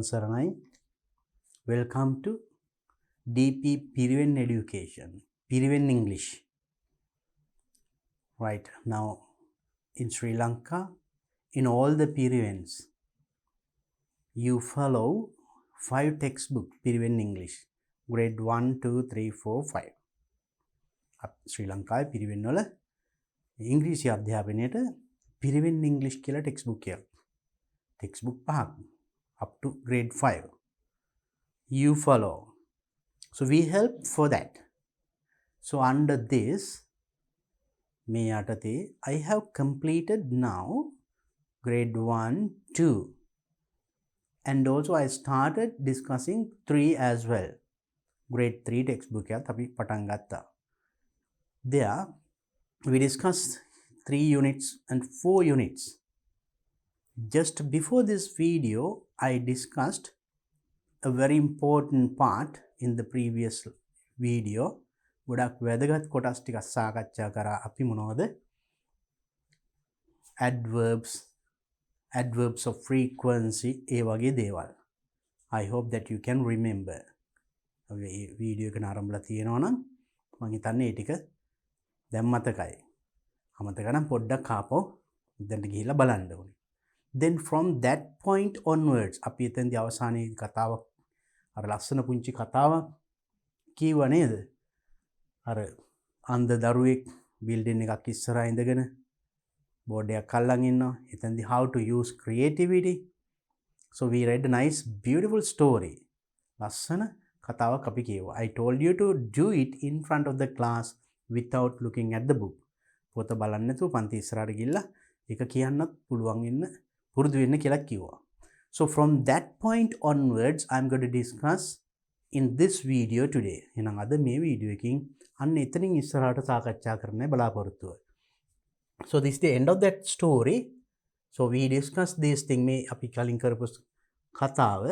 තෙරුවන් සරණයි. Welcome to DP Piriven Education, Piriven English. Right, now in Sri Lanka, in all the Pirivens, you follow 5 textbook Piriven English, grade 1, 2, 3, 4, 5. ශ්‍රී ලංකාවේ පිරිවෙන් වල ඉංග්‍රීසි අධ්‍යාපනයේට පිරිවෙන් ඉංග්‍රීසි කියලා ටෙක්ස්ට්බුක් එකක්. ටෙක්ස්ට්බුක් පහක් up to grade 5. You follow. So we help for that. So under this, me යටතේ I have completed now grade 1, 2. And also I started discussing 3 as well. Grade 3 textbook එකත් අපි පටන් ගත්තා. There we discussed 3 units and 4 units. Just before this video, I discussed a very important part in the previous video. ගොඩක් වැදගත් කොටස් ටිකක් සාකච්ඡා කරා අපි මොනවද? adverbs of frequency ඒ වගේ දේවල්. I hope that you can remember. මේ වීඩියෝ එක ආරම්භලා තියෙනවා නම් මම හිතන්නේ ඒ ටික දැන් මතකයි. අමතක නම් පොඩ්ඩක් ආපහු දැන් ගිහිල්ලා බලන්න ඕනේ. Then from that point onwards අපි එතෙන්දී අවසානයේ කතාවක් අර ලස්සන පුංචි කතාවක් කියව නේද? අර අන්ධ දරුවෙක් බිල්ඩින් එකක් ඉස්සරහා ඉඳගෙන බෝඩ් එකක් අල්ලන් ඉන්නවා. එතෙන්දී how to use creativity. So we read a nice beautiful story. ලස්සන කතාවක් අපි කියවා. I told you to do it in front of the class without looking at the book. පොත බලන්න නැතුව පන්ති ඉස්සරහට ගිහිල්ලා ඒක කියන්නත් පුළුවන් වෙන්න පුරුදු වෙන්න කියලා කිව්වා. So from that point onwards I'm going to discuss in this video today. එහෙනම් අද මේ වීඩියෝ එකකින් අන්න එතනින් ඉස්සරහට සාකච්ඡා කරන්න බලාපොරොත්තු වෙනවා. So this is the end of that story. So we discussed this thing මේ අපි කලින් කරපු කතාව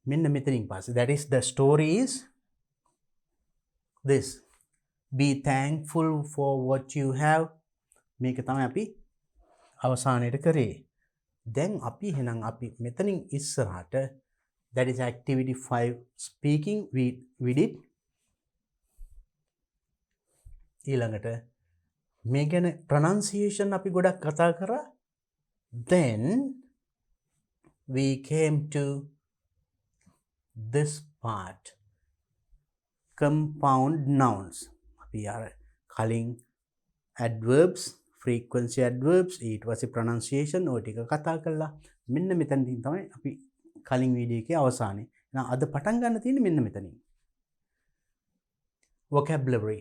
මෙන්න මෙතනින් පස්සේ. That is the story is this. Be thankful for what you have. මේක තමයි අපි අවසානයේට කරේ. දැන් අපි එහෙනම් අපි මෙතනින් ඉස්සරහට that is activity 5 speaking we did. ඊළඟට මේ ගැන pronunciation අපි ගොඩක් කතා කරා. Then we came to this part, compound nouns. අපි අර කලින් adverbs, frequency adverbs, ඊට පස්සේ pronunciation ඔය ටික කතා කළා. මෙන්න මෙතනදී තමයි අපි කලින් වීඩියෝ එකේ අවසානයේ. එහෙනම් අද පටන් ගන්න තියෙන්නේ මෙන්න මෙතනින්. Vocabulary.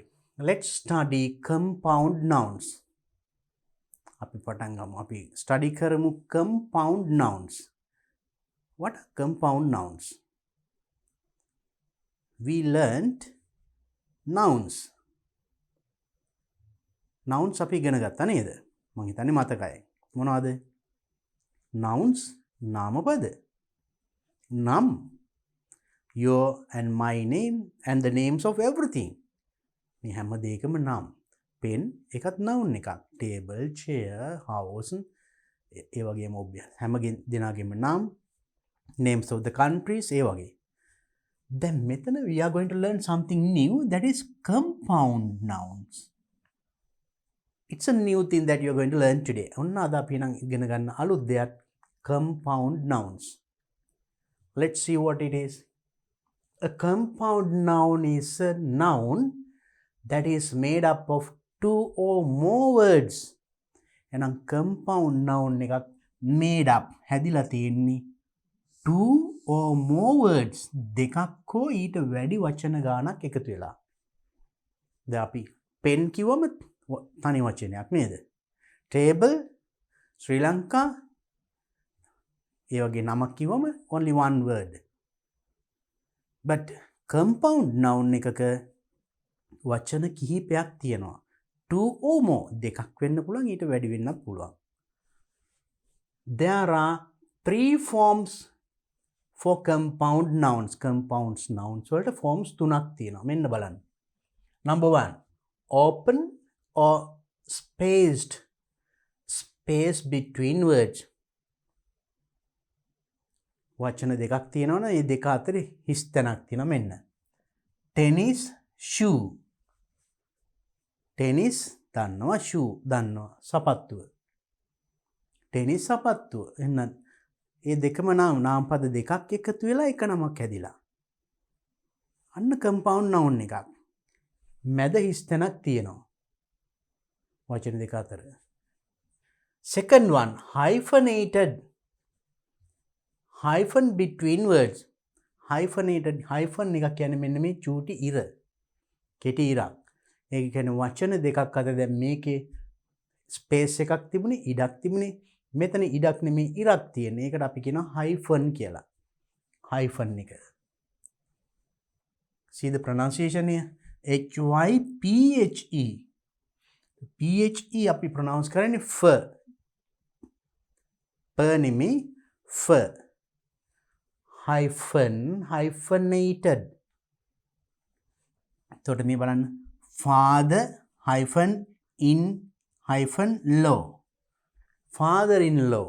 Let's study compound nouns. අපි පටන් ගමු. අපි study කරමු compound nouns. What are compound nouns? We learned nouns. Nouns අපි ඉගෙන ගත්තා නේද? මම හිතන්නේ මතකයි. මොනවද? Nouns නාමපද. Nam. Your and my name and the names of everything. මේ හැම දෙයකම නම්. Pen එකත් noun එකක්. Table, chair, house ඒ වගේම obvious. හැම දෙනාගේම නම්. Names of the countries ඒ වගේ. Then මෙතන we are going to learn something new, that is compound nouns. It's a new thing that you are going to learn today. ඔන්න අද අපි නම් ඉගෙන ගන්න අලුත් දෙයක් compound nouns. Let's see what it is. A compound noun is a noun that is made up of 2 or more words. එහෙනම් compound noun එකක් made up හැදිලා තියෙන්නේ 2 or more words, දෙකක් හෝ ඊට වැඩි වචන ගානක් එකතු වෙලා. දැන් අපි pen කිව්වම තනි වචනයක් නේද? Table, Sri Lanka ඒ වගේ නමක් කිව්වම only one word. But compound noun එකක වචන කිහිපයක් තියෙනවා. 2 or more, දෙකක් වෙන්න පුළුවන්, ඊට වැඩි වෙන්නත් පුළුවන්. There are 3 forms for compound nouns. Compound nouns වලට forms 3ක් තියෙනවා. මෙන්න බලන්න. Number 1, open or spaced, space between words. වචන දෙකක් තියෙනවනේ මේ දෙක අතර හිස් තැනක් තියෙනවා මෙන්න. Tennis shoe. ටෙනිස් දන්නවා ෂූ දන්නවා සපත්තුව. ටෙනිස් සපත්තුව. එහෙනම් මේ දෙකම නාමපද දෙකක් එකතු වෙලා එක නමක් හැදිලා. අන්න කම්පවුන්ඩ් නවුන් එකක්. මැද හිස් තැනක් තියෙනවා. වචන දෙක අතර. Second one, hyphenated. Hyphen between words. Hyphenated. Hyphen එක කියන්නේ මෙන්න මේ චූටි ඉර. කෙටි ඉරක්. ඒක කියන්නේ වචන දෙකක් අතර දැන් මේකේ ස්පේස් එකක් තිබුණේ ඉඩක් තිබුණේ. මෙතන ඉඩක් නෙමෙයි ඉරක් තියෙන. ඒකට අපි කියනවා hyphen කියලා. hyphen එක. See the pronunciation here? Hyphe. Phe අපි pronounce කරන්නේ f. p නෙමෙයි f. hyphen hyphenated. එතකොට මේ බලන්න father hyphen in hyphen law. father in law.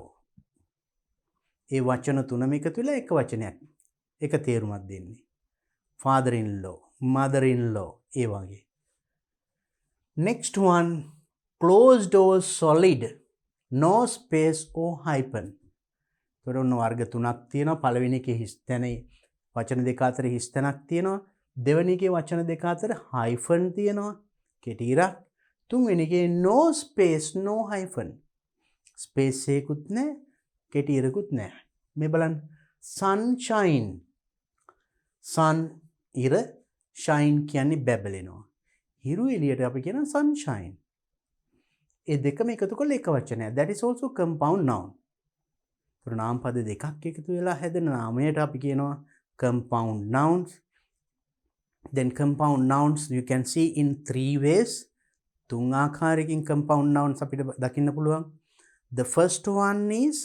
ඒ වචන තුනම එකතු වෙලා එක වචනයක්. එක තේරුමක් දෙන්නේ. father in law, mother in law ඒ වගේ. Next one, closed or solid, no space or hyphen. එතකොට ඔන්න වර්ග තුනක් තියෙනවා. පළවෙනි එකේ හිස් තැනේ වචන දෙක අතර හිස් තැනක් තියෙනවා. දෙවෙනි එකේ වචන දෙක අතර hyphen තියෙනවා. කෙටි ඉරක්. තුන්වෙනි එකේ no space no hyphen. space එකකුත් නැහැ, කෙටි ඉරකුත් නැහැ. මේ බලන්න sunshine. sun ඉර, shine කියන්නේ බැබලෙනවා. හිරු එළියට අපි කියන sunshine. ඒ දෙකම එකතු කරලා එක වචනයක්. That is also compound noun. ඒතර නාම පද දෙකක් එකතු වෙලා හැදෙන නාමයට අපි කියනවා compound nouns. Then compound nouns you can see in three ways. තුන් ආකාරයකින් compound nouns අපිට දකින්න පුළුවන්. The first one is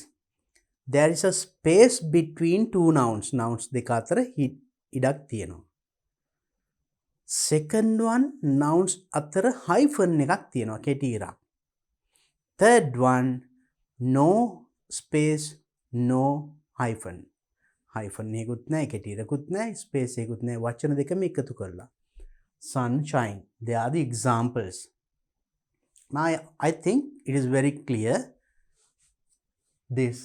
there is a space between two nouns. Nouns දෙක අතර ඉඩක් තියෙනවා. Second one, nouns අතර hyphen එකක් තියෙනවා, කෙටි ඉරක්. Third one, no space, no hyphen. hyphen එකකුත් නැහැ, කෙටි ඉරකුත් නැහැ, space එකකුත් නැහැ. වචන දෙකම එකතු කරලා. Sunshine. They are the examples. Now I think it is very clear. This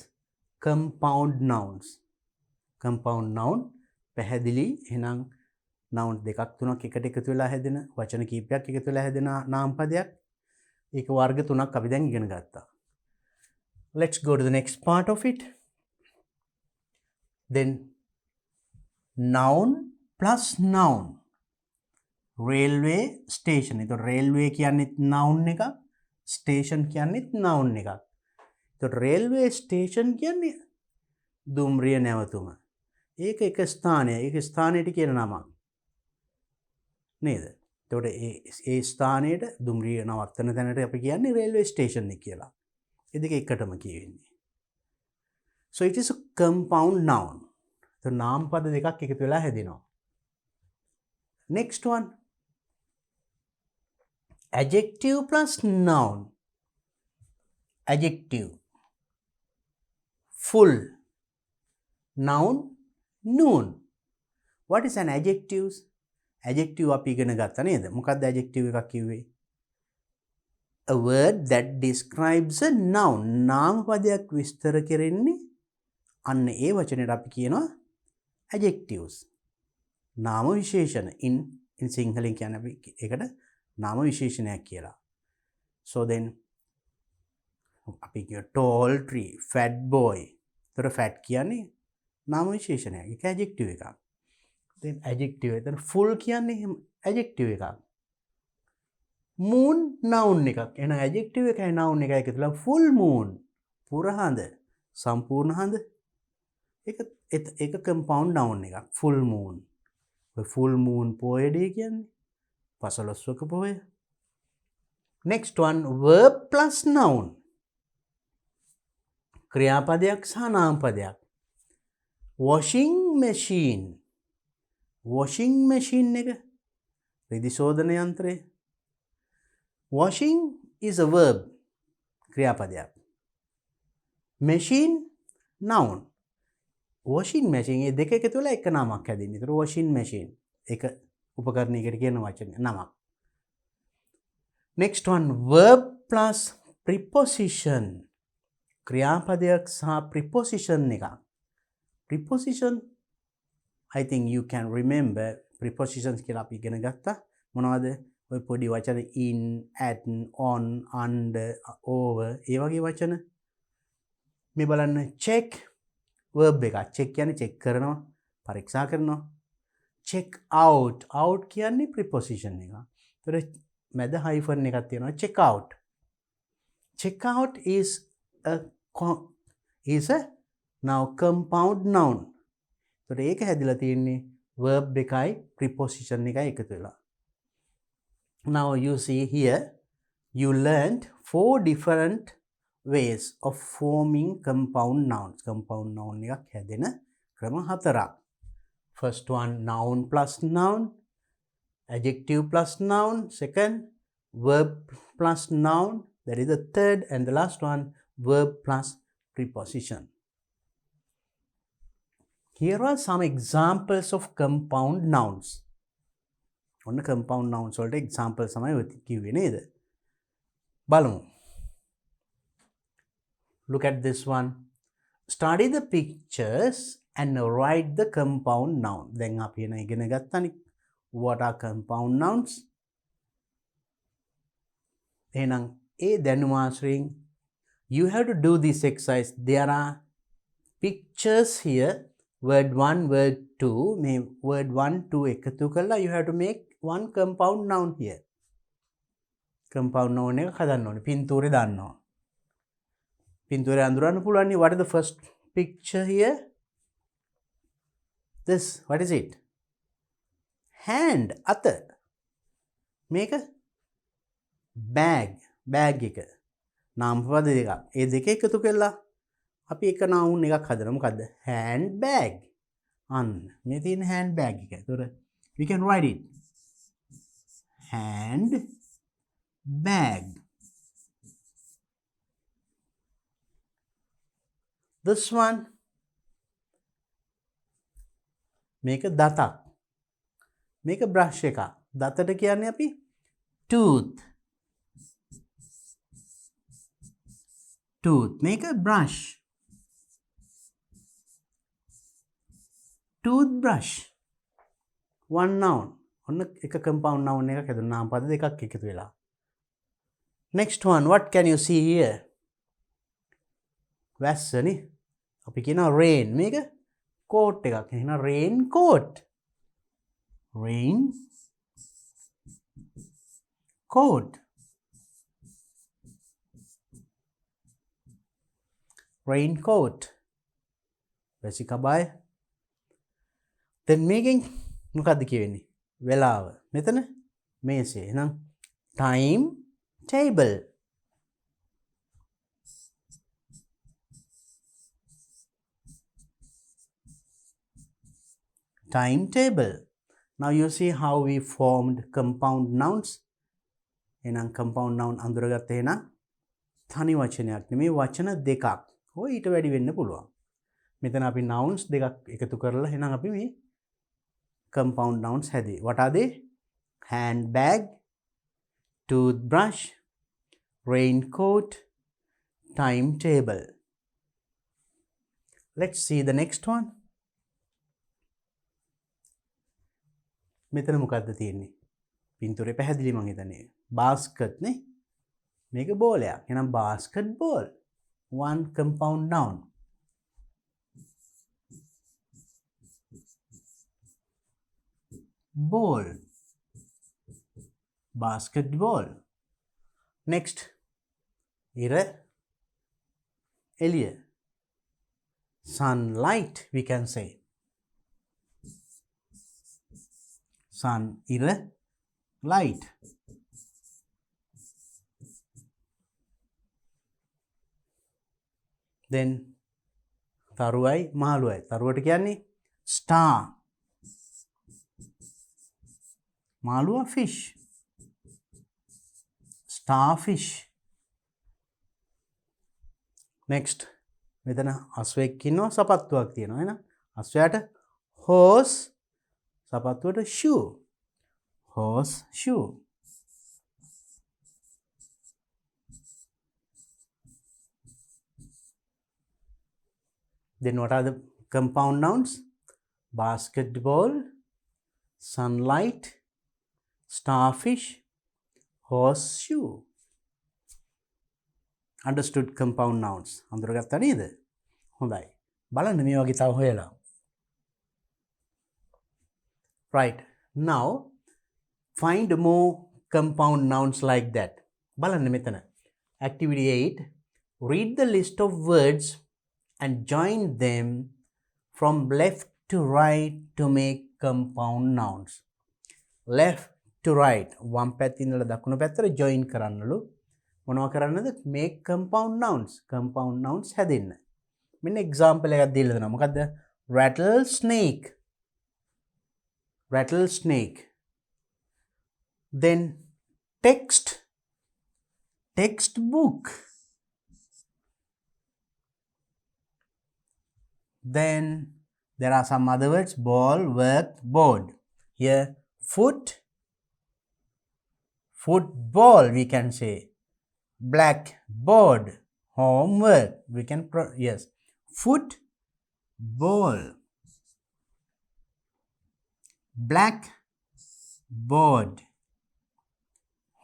compound nouns. Compound noun පැහැදිලි. එහෙනම් noun දෙකක් තුනක් එකට එකතු වෙලා හැදෙන වචන කීපයක් එකතු වෙලා හැදෙන නාම පදයක්. ඒක වර්ග තුනක් අපි දැන් ඉගෙන ගත්තා. Let's go to the next part of it. Then noun plus noun. Railway station. එතකොට railway කියන්නේත් noun එකක්, station කියන්නේත් noun එකක්. එතකොට railway station කියන්නේ දුම්රිය නැවතුම. ඒක එක ස්ථානයක්. ඒක ස්ථානයට කියන නමක්. නේද? එතකොට ඒ ස්ථානයට දුම්රිය නවත්තන තැනට අපි කියන්නේ railway station එක කියලා. ඒ දෙක එකටම කියවෙන්නේ. So it is a compound noun. So නාම පද දෙකක් එකතු වෙලා හැදෙනවා. Next one. Adjective plus noun. Adjective. Full. Noun. Noon. What is an adjective? Adjective අපි ඉගෙන ගත්තා නේද? මොකක්ද adjective එකක් කිව්වේ? A word that describes a noun. නාම පදයක් විස්තර කරන්නේ අන්න ඒ වචනයට අපි කියනවා adjectives. නාම විශේෂණ. in සිංහලෙන් කියන්නේ අපි ඒකට නාම විශේෂණයක් කියලා. So then අපි කිය tall tree, fat boy. ඒතර fat කියන්නේ නාම විශේෂණයක්. ඒක adjective එකක්. then adjective එතන full කියන්නේ adjective එකක්. moon noun එකක්. එහෙනම් adjective එකයි noun එකයි එකතුලා full moon. පුරහඳ, සම්පූර්ණ හඳ. ඒක compound noun එකක්. full moon. full moon පොය day කියන්නේ පසළොස්වක පොය. next one, verb plus noun. ක්‍රියාපදයක් සහ නාම පදයක්. washing machine. washing machine එක රිදි ශෝධන යන්ත්‍රය. washing is a verb. ක්‍රියාපදයක්. machine noun. washing machine ඒ දෙක එකතු වෙලා එක නමක් හැදෙන්නේ. ඒතර washing machine එක උපකරණයකට කියන වචනේ නමක්. next one verb plus preposition ක්‍රියාපදයක් සහ preposition එකක්. preposition I think you can remember prepositions කියලා අපි ඉගෙන ගත්තා. මොනවද? ඔය පොඩි වචන in, at, on, under, over ඒ වගේ වචන. මේ බලන්න check verb එකක්. check කියන්නේ check කරනවා, පරීක්ෂා කරනවා. check out, out කියන්නේ preposition එක. ඒතර මැද hyphen එකක් තියෙනවා check out. check out is a now compound noun. ඒතර ඒක හැදිලා තියෙන්නේ verb එකයි preposition එකයි එකතු වෙලා. Now you see here you learned 4 different ways of forming compound nouns. Compound noun එකක් හැදෙන ක්‍රම හතරක්. First one noun plus noun, adjective plus noun, second verb plus noun, that is the third, and the last one verb plus preposition. Here are some examples of compound nouns. ඔන්න compound nouns වලට examples තමයි කිව්වේ නේද? බලමු. Look at this one. Study the pictures and write the compound noun. දැන් අපි එන ඉගෙන ගත්තනේ. What are compound nouns? එහෙනම් ඒ දැනුම ආශ්‍රයෙන් you have to do this exercise. There are pictures here. Word 1, word 2. මේ word 1, 2 එකතු කරලා you have to make one compound noun here. Compound noun එක හදන්න ඕනේ. පින්තූරේ දාන්නවා. පින්තූරේ අඳුරන්න පුළුවන් නේ. What is the first picture here? This, what is it? Hand, අත. මේක bag, bag එක. නාමපද දෙකක්. ඒ දෙක එකතු කරලා අපි එක noun එකක් හදනවා. මොකද්ද? hand bag. අන්න මේ තියෙන hand bag එක. ඒතර we can write it. hand bag. This one මේක දතක්. මේක brush එකක්. දතට කියන්නේ අපි tooth. tooth. මේක brush. toothbrush. one noun. ඔන්න එක compound noun එකක් හැදුණා. නාම පද දෙකක් එකතු වෙලා. Next one, what can you see here? වැස්සනේ. අපි කියනවා rain. මේක coat එකක්. එහෙනම් rain coat. rain coat. raincoat. වැසි කබාය. then මේකෙන් මොකද්ද කියවෙන්නේ? වෙලාව. මෙතන මේසේ. එහෙනම් time table. timetable. Now you see how we formed compound nouns. එහෙනම් compound noun අඳුරගත්තේ එහෙනම් තනි වචනයක් නෙමෙයි වචන දෙකක්. ඔය ඊට වැඩි වෙන්න පුළුවන්. මෙතන අපි nouns දෙකක් එකතු කරලා එහෙනම් අපි මේ compound nouns හැදී. What are they? handbag, toothbrush, raincoat, timetable. Let's see the next one. මෙතන මොකද්ද තියෙන්නේ? පින්තූරේ පැහැදිලි මං හිතන්නේ. basket නේ. මේක බෝලයක්. එහෙනම් basketball. one compound noun. ball. basketball. Next. ඉර එළිය. sunlight we can say. sun ඉර light. then තරුවයි මාළුවයි. තරුවට කියන්නේ star. මාළුවා fish. starfish. next මෙතන අස්වෙක් ඉන්නවා සපත්තුවක් තියෙනවා එහෙනම් අස්වැයට horse, සපත්තුවට shoe. Horse shoe. Then what are the compound nouns? Basketball, sunlight, starfish, horseshoe. Understood compound nouns. අඳුරගත්තා නේද? හොඳයි. බලන්න මේ වගේ තව හොයලා. Right. Now find more compound nouns like that. බලන්න මෙතන. Activity 8. Read the list of words and join them from left to right to make compound nouns. Left to right. වම් පැත්තේ ඉඳලා දකුණු පැත්තට join කරන්නලු. මොනවා කරන්නද? Make compound nouns. Compound nouns හැදෙන්න. මෙන්න example එකක් දීලා දෙනවා. මොකද්ද? Rattlesnake. Rattlesnake. Then text. Textbook. Then there are some other words. Ball, work, board. Here foot, football we can say. Blackboard, homework we can yes, football, blackboard,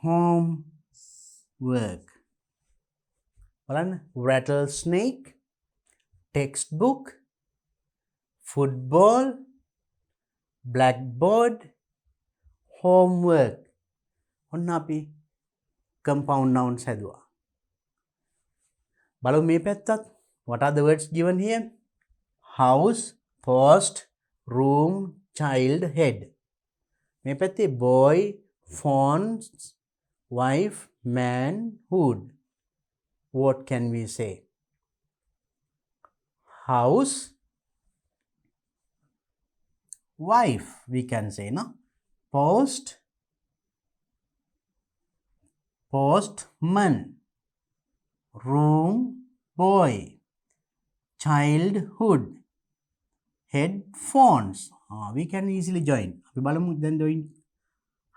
homework. Rattlesnake, textbook, football, blackboard, homework. ඔන්න අපි compound nouns හැදුවා. බලමු මේ පැත්තත්. What are the words given here? House, post, room, child, head. මේ පැත්තේ boy, phone, wife, man, hood. What can we say? House, wife we can say, no? Post, postman, room, boy, childhood, headphones. We can easily join. අපි බලමු then join.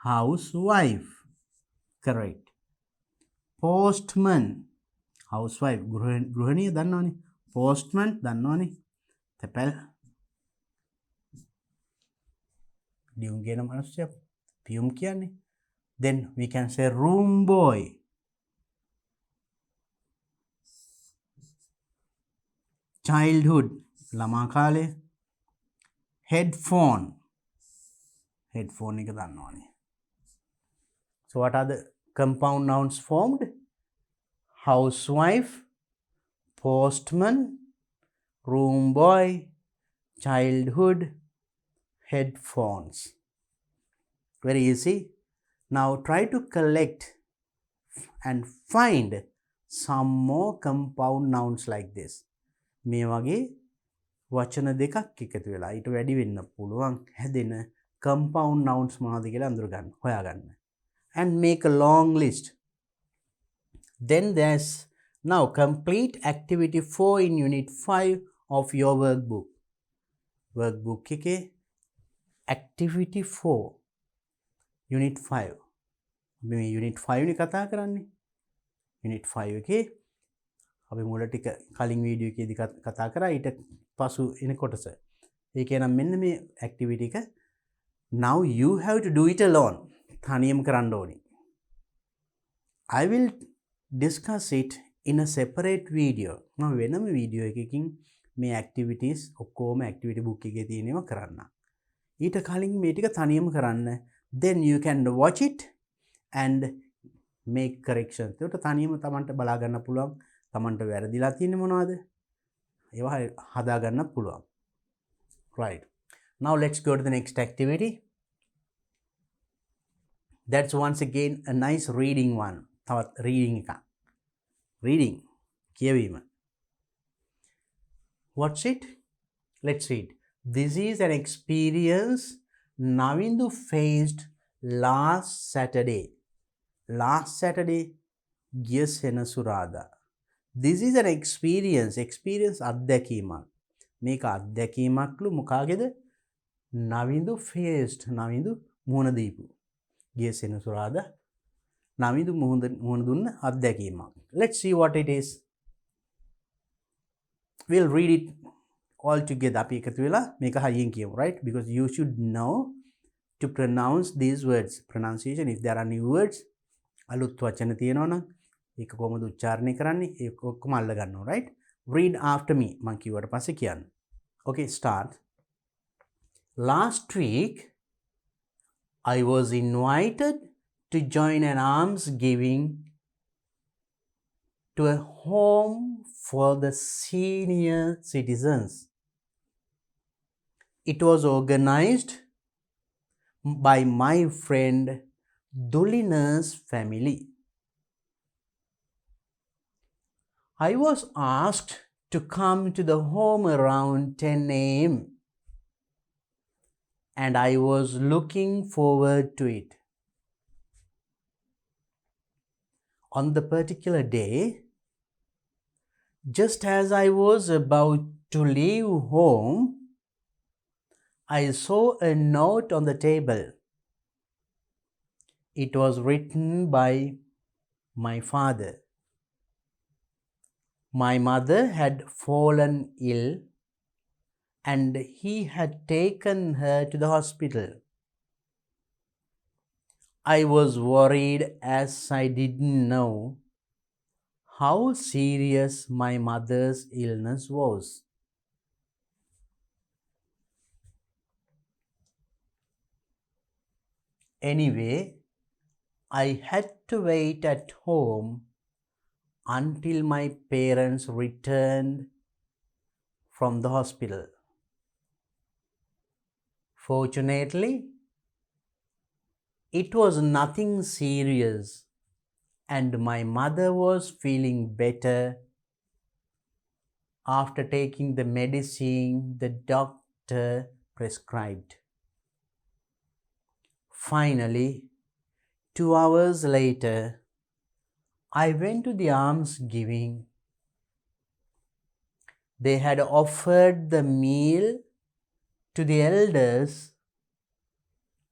Housewife, correct. Postman, housewife, ගෘහණිය දන්නවනේ. Postman දන්නවනේ. තැපැල් ලියුම් කියන මිනිස්සයා පියුම් කියන්නේ. Then we can say room boy, childhood, ළමා කාලය, headphone එක දන්නවනේ. So what are the compound nouns formed? Housewife, postman, room boy, childhood, headphones. Very easy. Now try to collect and find some more compound nouns like this. මේ වගේ වචන දෙකක් එකතු වෙලා ඊට වැඩි වෙන්න පුළුවන් හැදෙන compound nouns මොනවද කියලා අඳුරගන්න හොයාගන්න. And make a long list. Then there's now complete activity 4 in unit 5 of your workbook. Workbook එකේ activity 4 unit 5. අපි මේ unit 5 නේ කතා කරන්නේ. unit 5 එකේ අපි මුල ටික කලින් වීඩියෝ එකේදී කතා කරා ඊට පසු එන කොටස. ඒකේ නම් මෙන්න මේ activity එක now you have to do it alone. තනියම කරන්න ඕනේ. I will discuss it in a separate video. මම වෙනම වීඩියෝ එකකින් මේ activities ඔක්කොම activity book එකේ තියෙනවා කරන්න. ඊට කලින් මේ ටික තනියම කරන්න. Then you can watch it and make corrections. ඒකට තනියම තමන්ට බලා ගන්න පුළුවන්. තමන්ට වැරදිලා තියෙන්නේ මොනවද? ඒවා හදා ගන්න පුළුවන්. Right. Now let's go to the next activity. That's once again a nice reading one. තවත් reading එක. Reading. කියවීම. What's it? Let's read. This is an experience Navindu faced last Saturday. Last Saturday, ගිය සෙනසුරාදා. This is an experience. Experience අත්දැකීමක්. මේක අත්දැකීමක්ලු මොකාගේද? නවිඳු faced. නවිඳු මුහුණ දීපු. ගිය සෙනසුරාදා නවිඳු මුහුණ දුන්න අත්දැකීමක්. Let's see what it is. We'll read it all together. අපි එකතු වෙලා මේක හයියෙන් කියමු, right? Because you should know to pronounce these words. Pronunciation, if there are new words, අලුත් වචන තියෙනවා නම් ඒක කොහොමද උච්චාරණය කරන්නේ? ඒක ඔක්කොම අල්ල ගන්නවා, right? Read after me. මම කිව්වට පස්සේ කියන්න. Okay, start. Last week I was invited to join an almsgiving to a home for the senior citizens. It was organized by my friend Dulina's family. I was asked to come to the home around 10 a.m. and I was looking forward to it. On the particular day, just as I was about to leave home, I saw a note on the table. It was written by my father. My mother had fallen ill and he had taken her to the hospital. I was worried as I didn't know how serious my mother's illness was. Anyway, I had to wait at home until my parents returned from the hospital. Fortunately, it was nothing serious and my mother was feeling better after taking the medicine the doctor prescribed. Finally, 2 hours later, I went to the almsgiving. They had offered the meal to the elders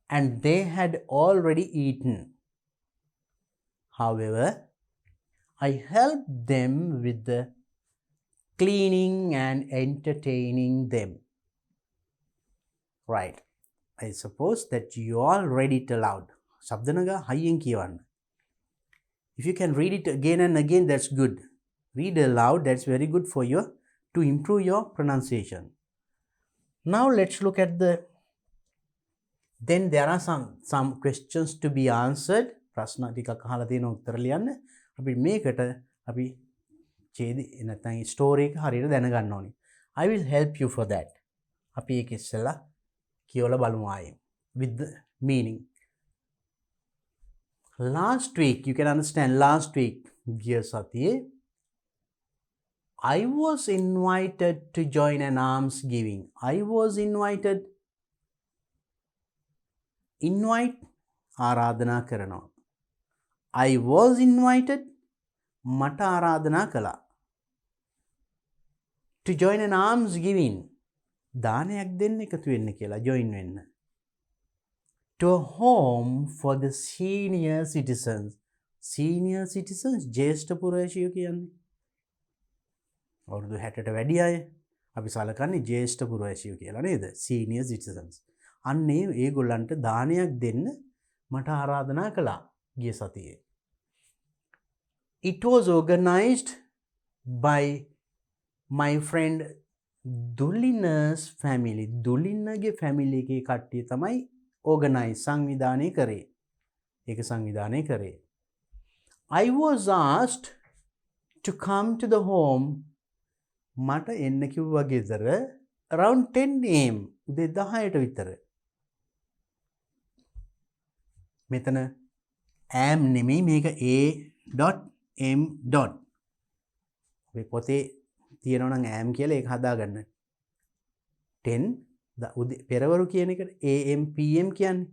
and they had already eaten. However, I helped them with the cleaning and entertaining them. Right. I suppose that you all read it aloud. Sabdanaga hayyen kiyawanna. If you can read it again and again, that's good. Read aloud, that's very good for you to improve your pronunciation. Now let's look at then there are some questions to be answered. ප්‍රශ්න ටිකක් අහලා තියෙන උත්තර ලියන්න. අපි මේකට අපි ඡේදය නැත්නම් ස්ටෝරි එක හරියට දැනගන්න ඕනේ. I will help you for that. අපි ඒක ඉස්සෙල්ලා කියවලා බලමු ආයේ with the meaning. Last week, you can understand last week, ගිය සතියේ I was invited to join an almsgiving. I was invited. Invite ආරාධනා කරනවා. I was invited. මට ආරාධනා කළා. To join an almsgiving. දානයක් දෙන්න එකතු වෙන්න කියලා join වෙන්න. To a home for the senior citizens. Senior citizens ජේෂ්ඨ පුරවැසියෝ කියන්නේ. අවුරුදු 60ට වැඩි අය අපි සලකන්නේ ජේෂ්ඨ පුරවැසියෝ කියලා නේද? Senior citizens. අන්නේ ඒගොල්ලන්ට දානයක් දෙන්න මට ආරාධනා කළා ගිය සතියේ. It was organized by my friend Dulina's family. දුලින්නගේ family එකේ කට්ටිය තමයි organize සංවිධානය කරේ. ඒක සංවිධානය කරේ. I was asked to come to the home. මට එන්න කිව්වා ගෙදර around 10 am උදේ 10ට විතර. මෙතන am නෙමෙයි මේක a.m. ඔය පොතේ තියෙනවා නම් am කියලා ඒක හදාගන්න. 10 උදේ පෙරවරු කියන එකට am pm කියන්නේ.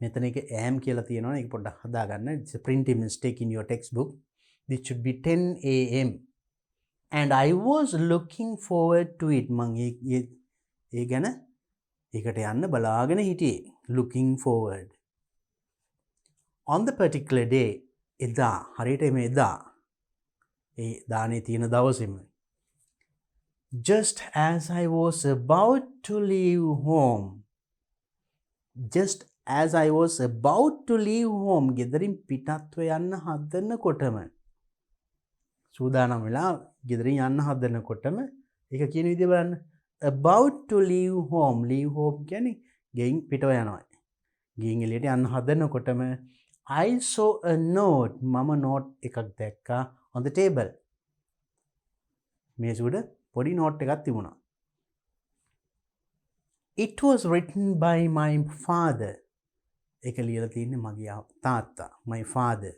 මෙතන එක am කියලා තියෙනවා ඒක පොඩ්ඩක් හදාගන්න. It's a printing mistake in your textbook. This should be 10 am. and I was looking forward to it. මං ඒ ගැන ඒකට යන්න බලාගෙන හිටියේ. Looking forward. On the particular day, එදා හරියට එම එදා ඒ දානේ තියෙන දවසෙම, just as I was about to leave home, just as I was about to leave home, ගෙදරින් පිටත්ව යන්න හදනකොටම, සූදානම් වෙලා ගෙදරින් යන්න හදනකොටම, ඒක කියන විදිහ බලන්න. about to leave home, leave home කියන්නේ ගෙයින් පිටව යනවා. ගෙයින් එළියට යන්න හදනකොටම I saw a note, මම note එකක් දැක්කා on the table. මේස උඩ පොඩි note එකක් තිබුණා. It was written by my father. ඒක ලියලා තියෙන්නේ මගේ තාත්තා, my father.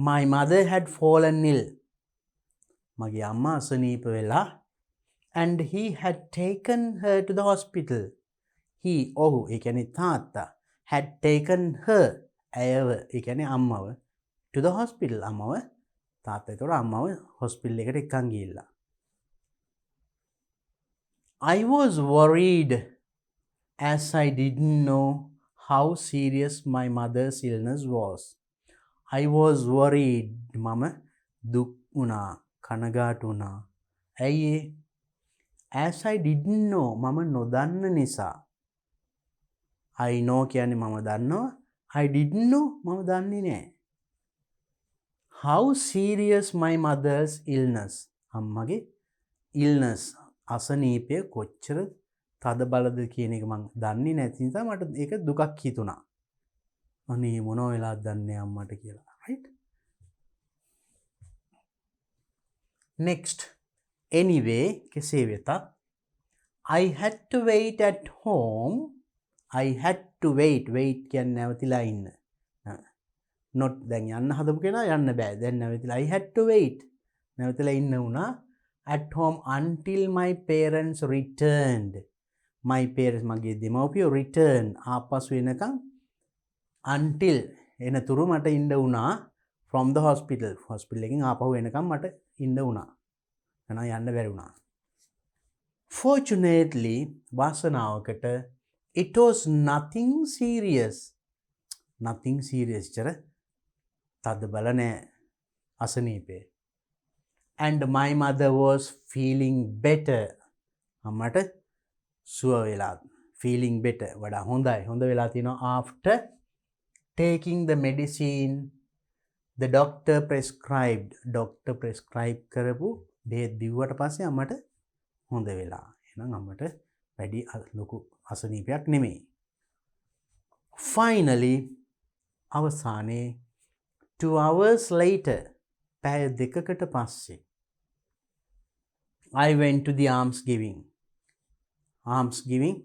My mother had fallen ill. මගේ අම්මා අසනීප වෙලා, and he had taken her to the hospital. He, ඔහු, ඒ කියන්නේ තාත්තා, had taken her, ඇයව, ඒ කියන්නේ අම්මව, to the hospital. අම්මව, තාත්තා ඒතකොට අම්මව hospital එකට එක්කන් ගිහිල්ලා. I was worried as I didn't know how serious my mother's illness was. I was worried. මම දුක් වුණා, කනගාටු වුණා. ඇයි ඒ? As I didn't know, මම නොදන්න නිසා. I know කියන්නේ මම දන්නවා. I didn't know, මම දන්නේ නැහැ. How serious my mother's illness. අම්මගේ illness, අසනීපය කොච්චර තද බලද කියන එක මම දන්නේ නැති නිසා මට ඒක දුකක් හිතුණා. අනේ මොන වෙලාවද දන්නේ අම්මට කියලා. right? Next. Anyway, කෙසේ වෙතත් I had to wait at home. I had to wait. Wait කියන්නේ නැවතිලා ඉන්න. not දැන් යන්න හදපු කෙනා යන්න බෑ. දැන් නැවතිලා I had to wait. නැවතිලා ඉන්න වුණා. At home until my parents returned. My parents, මගේ දෙමව්පියෝ returned. ආපසු එනකම් until එනතුරු මට ඉන්න වුණා from the hospital. hospital එකෙන් ආපහු එනකම් මට ඉන්න වුණා. එහෙනම් යන්න බැරි වුණා. Fortunately, වාසනාවකට it was nothing serious. Nothing serious. චර තද බල නෑ අසනීපේ. And my mother was feeling better. අම්මට සුව වෙලා, feeling better, වඩා හොඳයි, හොඳ වෙලා තිනවා after taking the medicine the doctor prescribed. doctor prescribe කරපු බෙහෙත් බිව්වට පස්සේ අම්මට හොඳ වෙලා. එහෙනම් අම්මට වැඩි ලොකු අසනීපයක් නෙමෙයි. Finally, අවසානයේ 2 hours later, පැය දෙකකට පස්සේ I went to the almsgiving. almsgiving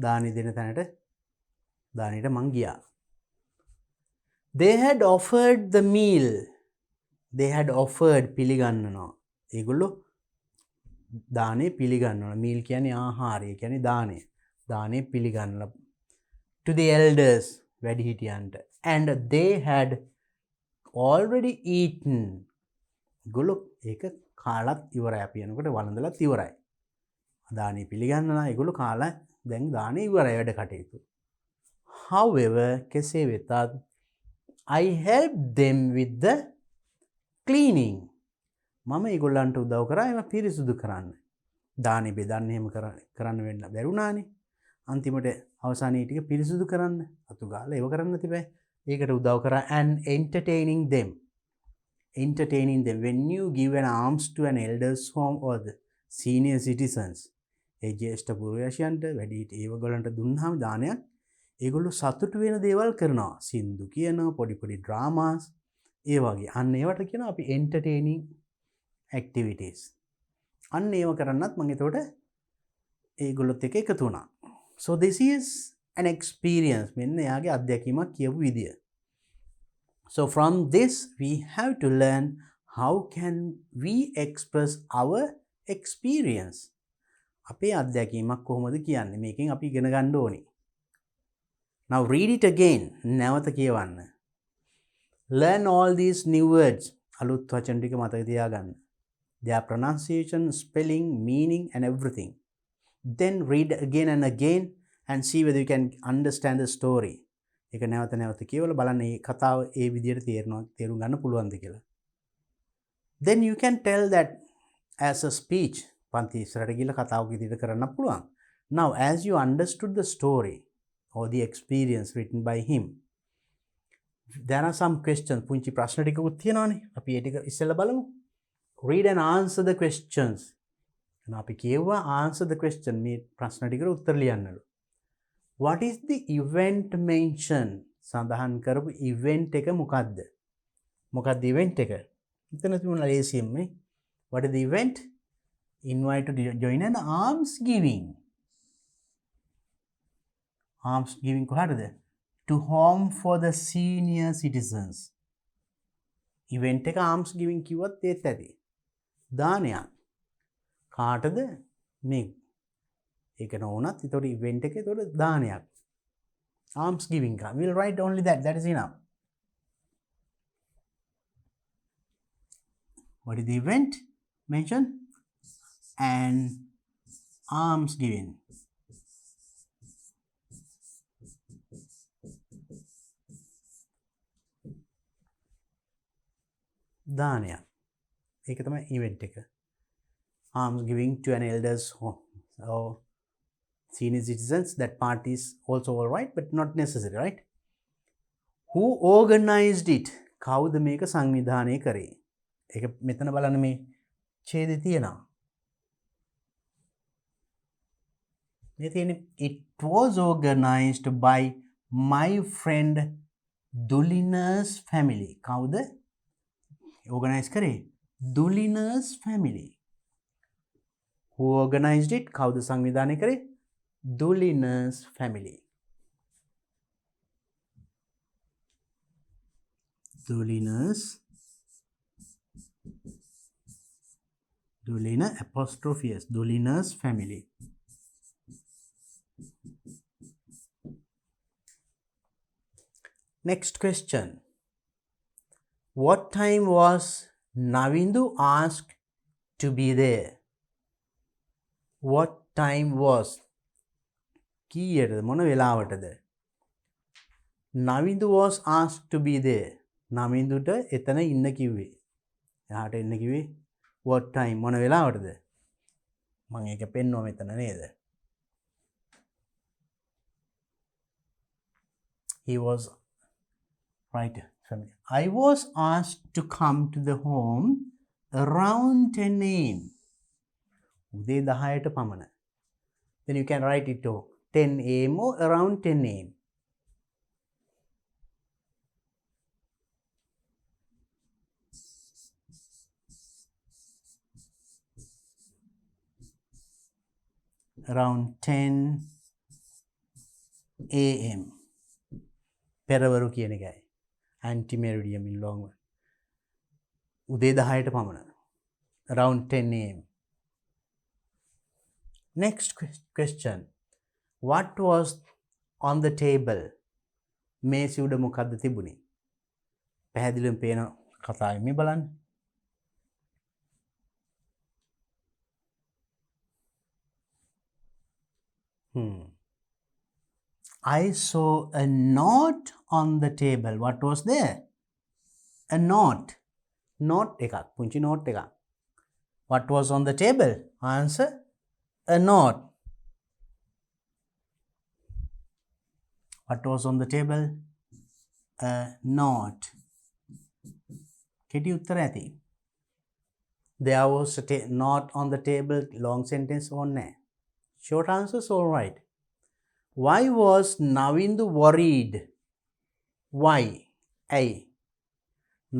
දානි දෙන තැනට දානෙට මං ගියා. They had offered the meal. They had offered, පිළිගන්නනවා. ඒගොල්ලෝ දානේ පිළිගන්නවා. meal කියන්නේ ආහාරය, කියන්නේ දානේ. දානේ පිළිගන්නලා to the elders, වැඩිහිටියන්ට. And they had already eaten. ඒගොල්ලෝ ඒක කාලත් ඉවරයි. අපි යනකොට වළඳලත් ඉවරයි. දානේ පිළිගන්නලා ඒගොල්ලෝ කාලා දැන් දානේ ඉවරයි වැඩ කටයුතු. However, කෙසේ වෙතත් I helped them with the cleaning. මම ඒගොල්ලන්ට උදව් කරා ඒවා පිරිසුදු කරන්න. දානේ බෙදන්න එහෙම කරන්න වෙන්න බැරුණානේ. අන්තිමට අවසානයේ ටික පිරිසුදු කරන්න අතු ගාලා ඒව කරන්න තිබේ. ඒකට උදව් කරා and entertaining them. Entertaining them. When you give an alms to an elders home or the senior citizens, ඒ ජේෂ්ඨ පුරවැසියන්ට වැඩිහිටි ඒගොල්ලන්ට දුන්නාම දානයක්, ඒගොල්ලෝ සතුටු වෙන දේවල් කරනවා. සින්දු කියනවා, පොඩි පොඩි ඩ්‍රාමාස්, ඒ වගේ. අන්න ඒවට කියනවා අපි entertaining activities. අන්න ඒව කරන්නත් මම එතකොට ඒගොල්ලොත් එක්ක එකතු වුණා. So this is an experience. මෙන්න එයාගේ අත්දැකීමක් කියපු විදිය. So from this we have to learn how can we express our experience. අපේ අත්දැකීමක් කොහොමද කියන්නේ? මේකෙන් අපි ඉගෙන ගන්න ඕනේ. Now read it again. නැවත කියවන්න. Learn all these new words. අලුත් වචන ටික මතක තියාගන්න. Their pronunciation, spelling, meaning and everything. Then read again and again and see whether you can understand the story. ඒක නැවත නැවත කියවලා බලන්න මේ කතාව ඒ විදිහට තේරුම් ගන්න පුළුවන්ද කියලා. Then you can tell that as a speech. පන්ති ඉස්සරහට ගිහලා කතාවක් විදිහට කරන්න පුළුවන්. Now as you understood the story or the experience written by him, there are some questions. පුංචි ප්‍රශ්න ටිකකුත් තියෙනවානේ. අපි ඒ ටික ඉස්සෙල්ලා බලමු. Read and answer the questions. අපි කියුවා answer the question. මේ ප්‍රශ්න ටිකට උත්තර ලියන්නලු. What is the event mentioned? සඳහන් කරපු event එක මොකද්ද? මොකක්ද event එක? මෙතන තිබුණා ලේසියෙම නේ. What is the event? Invite to join an alms giving. Alms giving කොහටද? To home for the senior citizens. Event එක alms giving කිව්වත් ඒත් ඇති. දානයක්. කාටද? මේ ඒක නොවුනත් ඒතකොට event එකේ ඒතකොට දානයක්. Alms giving. We'll write only that. That is enough. What is the event mentioned? And alms giving. දානයක්. ඒක තමයි event එක. Alms giving to an elders or senior citizens, that part is also all right, but not necessary, right? Who organized it? කවුද මේක සංවිධානය කරේ? ඒක මෙතන බලන්න මේ ඡේදය තියෙනවා. මේ තියෙන්නේ it was organized by my friend Dulina's family. කවුද organize කරේ? Dulina's family. Who organized it? කවුද සංවිධානය කරේ? Dulina's family. Dulina apostrophe S. Dulina's family. Next question. What time was Navindu asked to be there? What time was? කීයටද මොන වෙලාවටද? Navindu was asked to be there. නවින්දුට එතන ඉන්න කිව්වේ. එහාට එන්න කිව්වේ what time මොන වෙලාවටද? මම ඒක පෙන්නුවා මෙතන නේද? He was right. I was asked to come to the home around 10 a.m. උදේ 10ට පමණ. Then you can write it to 10 a.m. or around 10 a.m. Around 10 a.m. පෙරවරු කියන එකයි. Anti-meridian in long one. උදේ 10ට පමණ. Around 10 a.m. Next question. What was on the table? මේසි උඩ මොකද්ද තිබුණේ? පැහැදිලිවම පේන කතාවේ මේ බලන්න. I saw a note on the table. What was there? A note. Note එකක්. පුංචි note එකක්. What was on the table? Answer. A note. What was on the table? A note. කෙටි උත්තර ඇති. There was a note on the table. Long sentence ඕනේ. Short answers all right. Why was Navindu worried? Why? A.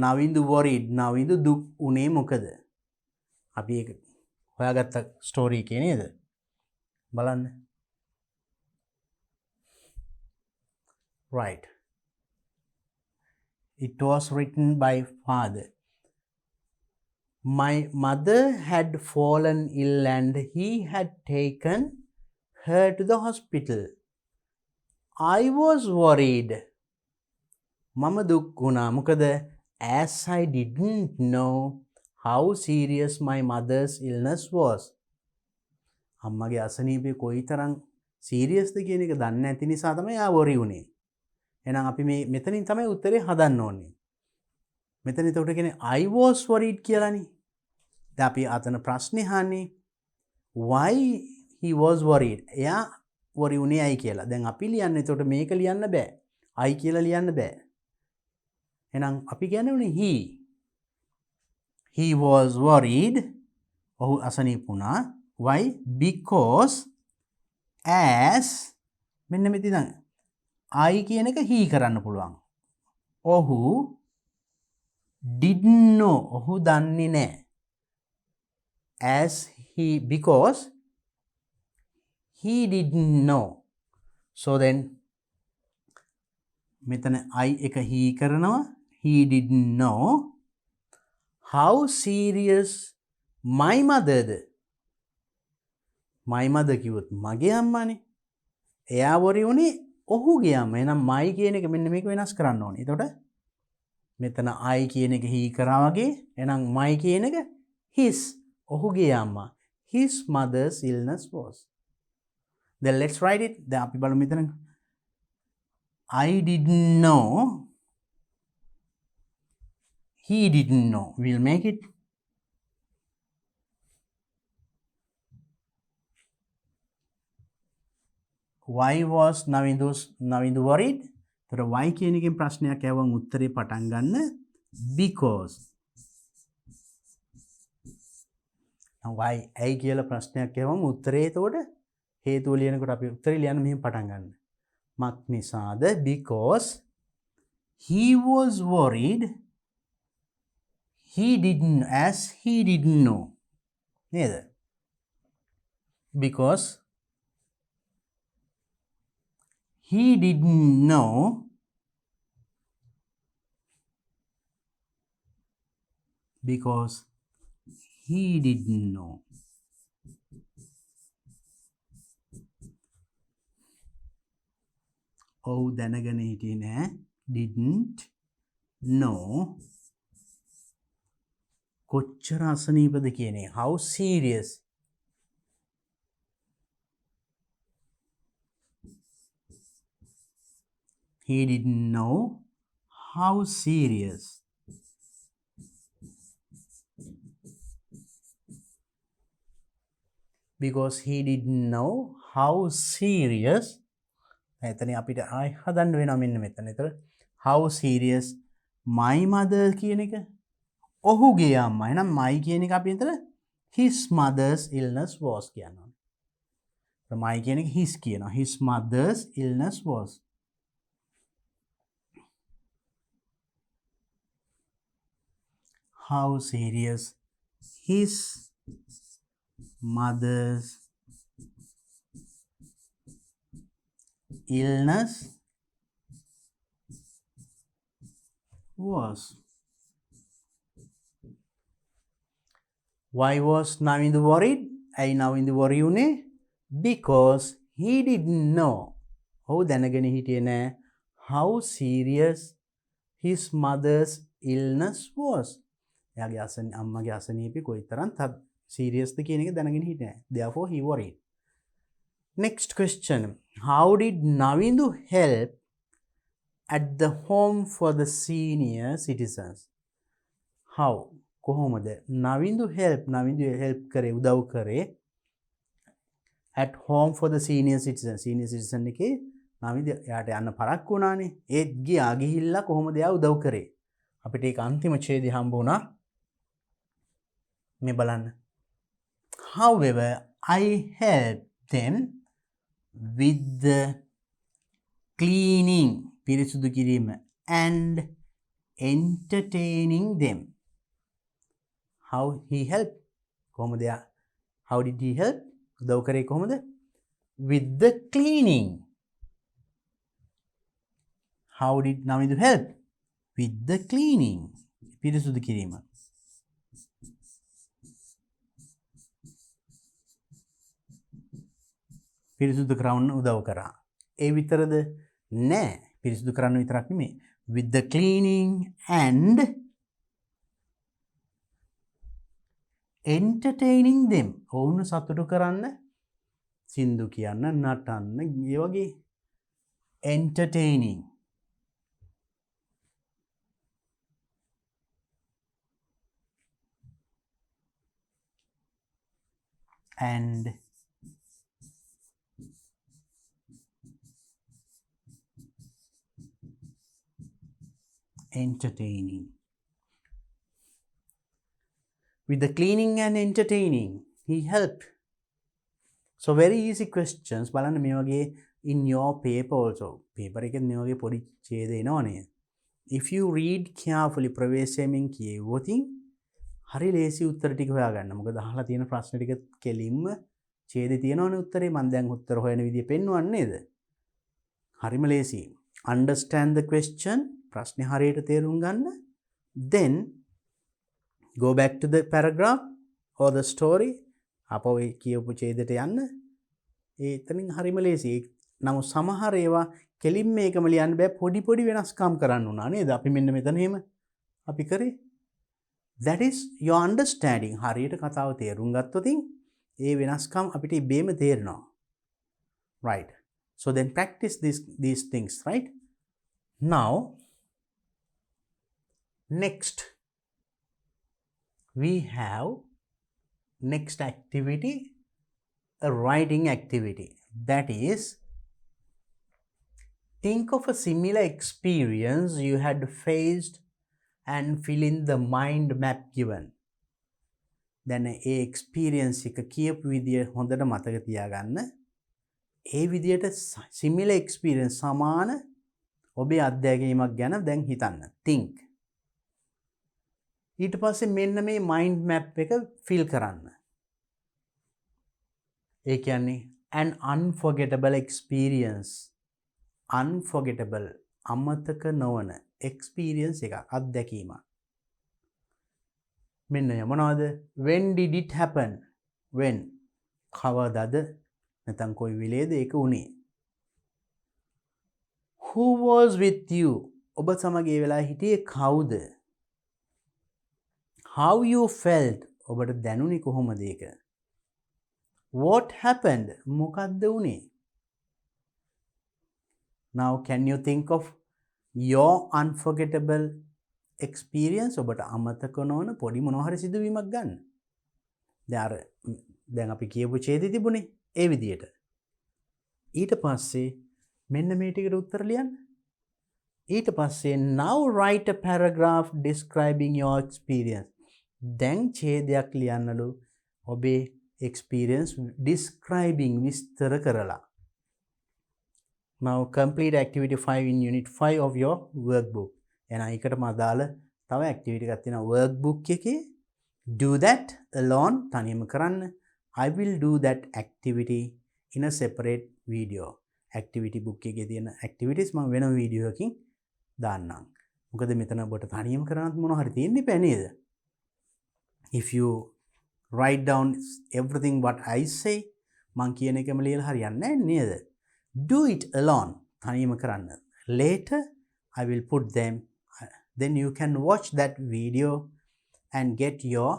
Navindu worried. Navindu දුක් උනේ මොකද? අපි ඒක හොයාගත්ත story එකේ නේද? බලන්න. Right. It was written by father. My mother had fallen ill and he had taken her to the hospital. I was worried. මම දුක් වුණා. මොකද as I didn't know how serious my mother's illness was. අම්මගේ අසනීපය කොයිතරම් සීරියස්ද කියන එක දන්නේ නැති නිසා තමයි ආ worry උනේ. එහෙනම් අපි මේ මෙතනින් තමයි උත්තරේ හදන්න ඕනේ. මෙතන එතකොට කියන්නේ I was worried කියලානේ. දැන් අපි අතන ප්‍රශ්නේ අහන්නේ why he was worried. එයා worry උනේ ඇයි කියලා. දැන් අපි ලියන්නේ එතකොට මේක ලියන්න බෑ. I කියලා ලියන්න බෑ. එහෙනම් අපි කියන්නේ උනේ he was worried. ඔහු අසනීප වුණා. Why? Because as මෙන්න මෙතන I කියන එක he කරන්න පුළුවන්. ඔහු didn't know. ඔහු දන්නේ නැහැ. As he because he didn't know. So then මෙතන I එක he කරනවා. He didn't know how serious my motherද. my mother කිව්වොත් මගේ අම්මානේ. එයා worry උනේ ඔහුගේ අම්මා. එහෙනම් my කියන එක මෙන්න මේක වෙනස් කරන්න ඕනේ. එතකොට මෙතන I කියන එක he කරා වගේ. එහෙනම් my කියන එක his. ඔහුගේ අම්මා. His mother's illness was. Then let's write it. දැන් අපි බලමු මෙතන I didn't know. He didn't know. We'll make it. Why was Navindu worried? තර why කියන එකෙන් ප්‍රශ්නයක් ඇහුවම උත්තරේ පටන් ගන්න because. why ඇයි කියලා ප්‍රශ්නයක් ඇහුවම උත්තරේ එතකොට හේතුව ලියනකොට අපි උත්තරේ ලියන්න මෙහෙම පටන් ගන්න. මක් නිසාද? because he was worried. He didn't know. නේද? because he didn't know because he didn't know. ඔව් දැනගෙන හිටියේ නෑ. didn't know කොච්චර අසනීපද කියන එක. how serious. He didn't know how serious. Because he didn't know how serious. එතන අපිට ආයි හදන්න වෙනවා මෙන්න මෙතන. ඒතර how serious my mother කියන එක ඔහුගේ අම්මා. එහෙනම් my කියන එක අපි එතන his mother's illness was කියනවා. my කියන එක his කියනවා. his mother's illness was. How serious his mother's illness was. Why was Navindu worried? I Navindu worry උනේ because he didn't know. ඔහු දැනගෙන හිටියේ නෑ how serious his mother's illness was. එයාගේ අම්මගේ අසනීපය කොයිතරම් සීරියස්ද කියන එක දැනගෙන හිටියේ නෑ. Therefore he worried. Next question. How did Navindu help at the home for the senior citizens? How? කොහොමද Navindu help කරේ උදව් කරේ at home for the senior citizen එකේ Navindu යාට යන්න පරක්කු වුණානේ. ඒත් ගිහිල්ලා කොහොමද එයා උදව් කරේ? අපිට ඒක අන්තිම ඡේදය හම්බ වුණා. මේ බලන්න. However, I helped them with the cleaning, පිරිසුදු කිරීම, and entertaining them. How he helped? කොහොමද එයා? How did he help? උදව් කරේ කොහොමද? With the cleaning. How did Navindu help? With the cleaning. පිරිසුදු කිරීම. පිරිසුදු කරන්න උදව් කරා. ඒ විතරද? නෑ. පිරිසුදු කරන්න විතරක් නෙමෙයි. With the cleaning and entertaining them. ඔවුන් සතුටු කරන්න සින්දු කියන්න නටන්න ඒ වගේ entertaining. And entertaining. With the cleaning and entertaining, he helped. So very easy questions. බලන්න මේ වගේ in your paper also. paper එකෙන් මේ වගේ පොඩි ඡේද එනවනේ. If you read carefully ප්‍රවේශයෙන් කියවොතින් හරි ලේසි උත්තර ටික හොයාගන්න. මොකද අහලා තියෙන ප්‍රශ්න ටික කෙලින්ම ඡේදේ තියෙනවනේ උත්තරේ. මම දැන් උත්තර හොයන විදිය පෙන්වන්නේ නේද? හරිම ලේසි. Understand the question. ප්‍රශ්නේ හරියට තේරුම් ගන්න. Then go back to the paragraph or the story. අප ඔය කියපු ඡේදයට යන්න. එතනින් හරිම ලේසි. නමුත් සමහර ඒවා කෙලින්ම මේකම ලියන්න බෑ. පොඩි පොඩි වෙනස්කම් කරන්න උනා නේද? අපි මෙන්න මෙතන එහෙම අපි කරේ. That is your understanding. හරියට කතාව තේරුම් ගත්තොත් ඒ වෙනස්කම් අපිට ඉබේම තේරෙනවා. Right. So then practice these things, right? Now next we have next activity, a writing activity. That is, think of a similar experience you had faced and fill in the mind map given. Then a experience එක කියපු විදිය හොඳට මතක තියාගන්න. ඒ විදියට similar experience සමාන ඔබේ අත්දැකීමක් ගැන දැන් හිතන්න. Think. ඊට පස්සේ මෙන්න මේ mind map එක fill කරන්න. ඒ කියන්නේ an unforgettable experience. Unforgettable අමතක නොවන experience එක අත්දැකීමක්. මෙන්න මොනවද? When did it happen? When කවදාද? නැත්නම් කොයි වෙලේද ඒක උනේ? Who was with you? ඔබ සමග ඒ වෙලාවේ හිටියේ කවුද? How you felt? ඔබට දැනුනේ කොහොමද ඒක? What happened? මොකක්ද උනේ? Now can you think of your unforgettable experience? ඔබට අමතක නොවන පොඩි මොනවා හරි සිදුවීමක් ගන්න. දැන් අපි කියපු ඡේදෙ තිබුණේ ඒ විදියට. ඊට පස්සේ මෙන්න මේ ටිකට උත්තර ලියන්න. ඊට පස්සේ now write a paragraph describing your experience. දැන් ඡේදයක් ලියන්නලු ඔබේ experience describing විස්තර කරලා. Now complete activity 5 in unit 5 of your workbook. එහෙනම් ඒකටම අදාළ තව activity එකක් තියෙනවා workbook එකේ. Do that alone තනියම කරන්න. I will do that activity in a separate video. Activity book එකේ තියෙන activities මම වෙනම වීඩියෝ එකකින් දාන්නම්. මොකද මෙතන ඔබට තනියම කරන්නත් මොනවා හරි තියෙන්න බෑ නේද? If you write down everything what I say මං කියන එකම ලියලා හරියන්නේ නැහැ නේද? Do it alone තනියම කරන්න. Later I will put them, then you can watch that video and get your